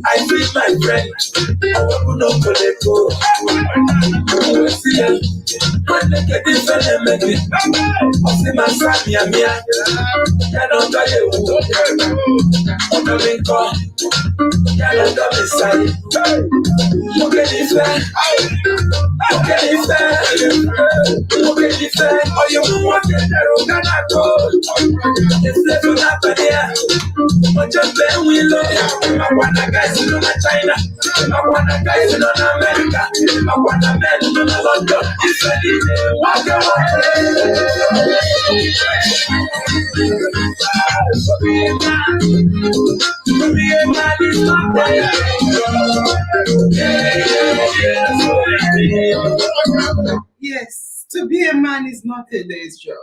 I feel my friend. I will not go let go. I will see you. When they get this and they make it. I see my son, Mia. I don't tell you. I'm coming call. I don't come inside. Look at this man. Look at this man. Look at this man. Oh, you want to get there? I'm gonna go. It's never happened here. But just then we love you. I want a guy in China. I want a guy in America. I want a man in London. It's ready. Walk Yes, to be a man is not a day's job.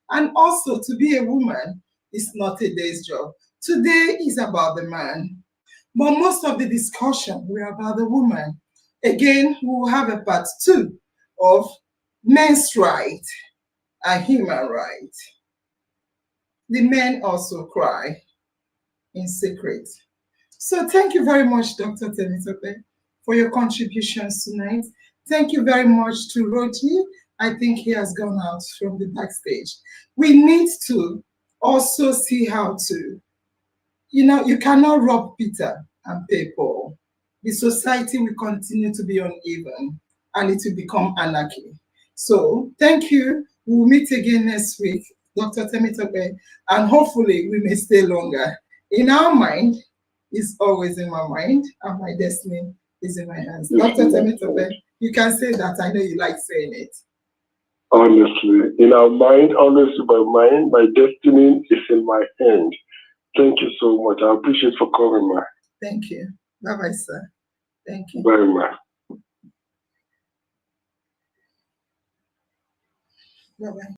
And also to be a woman is not a day's job. Today is about the man. But most of the discussion were about the woman. Again, we will have a part 2 of men's right and human right. The men also cry in secret. So thank you very much, Dr. Temitope, for your contributions tonight. Thank you very much to Roji. I think he has gone out from the backstage. We need to also see how to, you cannot rob Peter and people, the society will continue to be uneven and it will become anarchy. So thank you. We'll meet again next week, Dr. Temitope, and hopefully we may stay longer. In our mind, is always in my mind, and my destiny is in my hands. Dr. Temitope, you can say that. I know you like saying it. Honestly, in our mind, always in my mind, my destiny is in my hand. Thank you so much. I appreciate for calling, ma. Thank you. Bye-bye, sir. Thank you. Bye, ma. Bye-bye.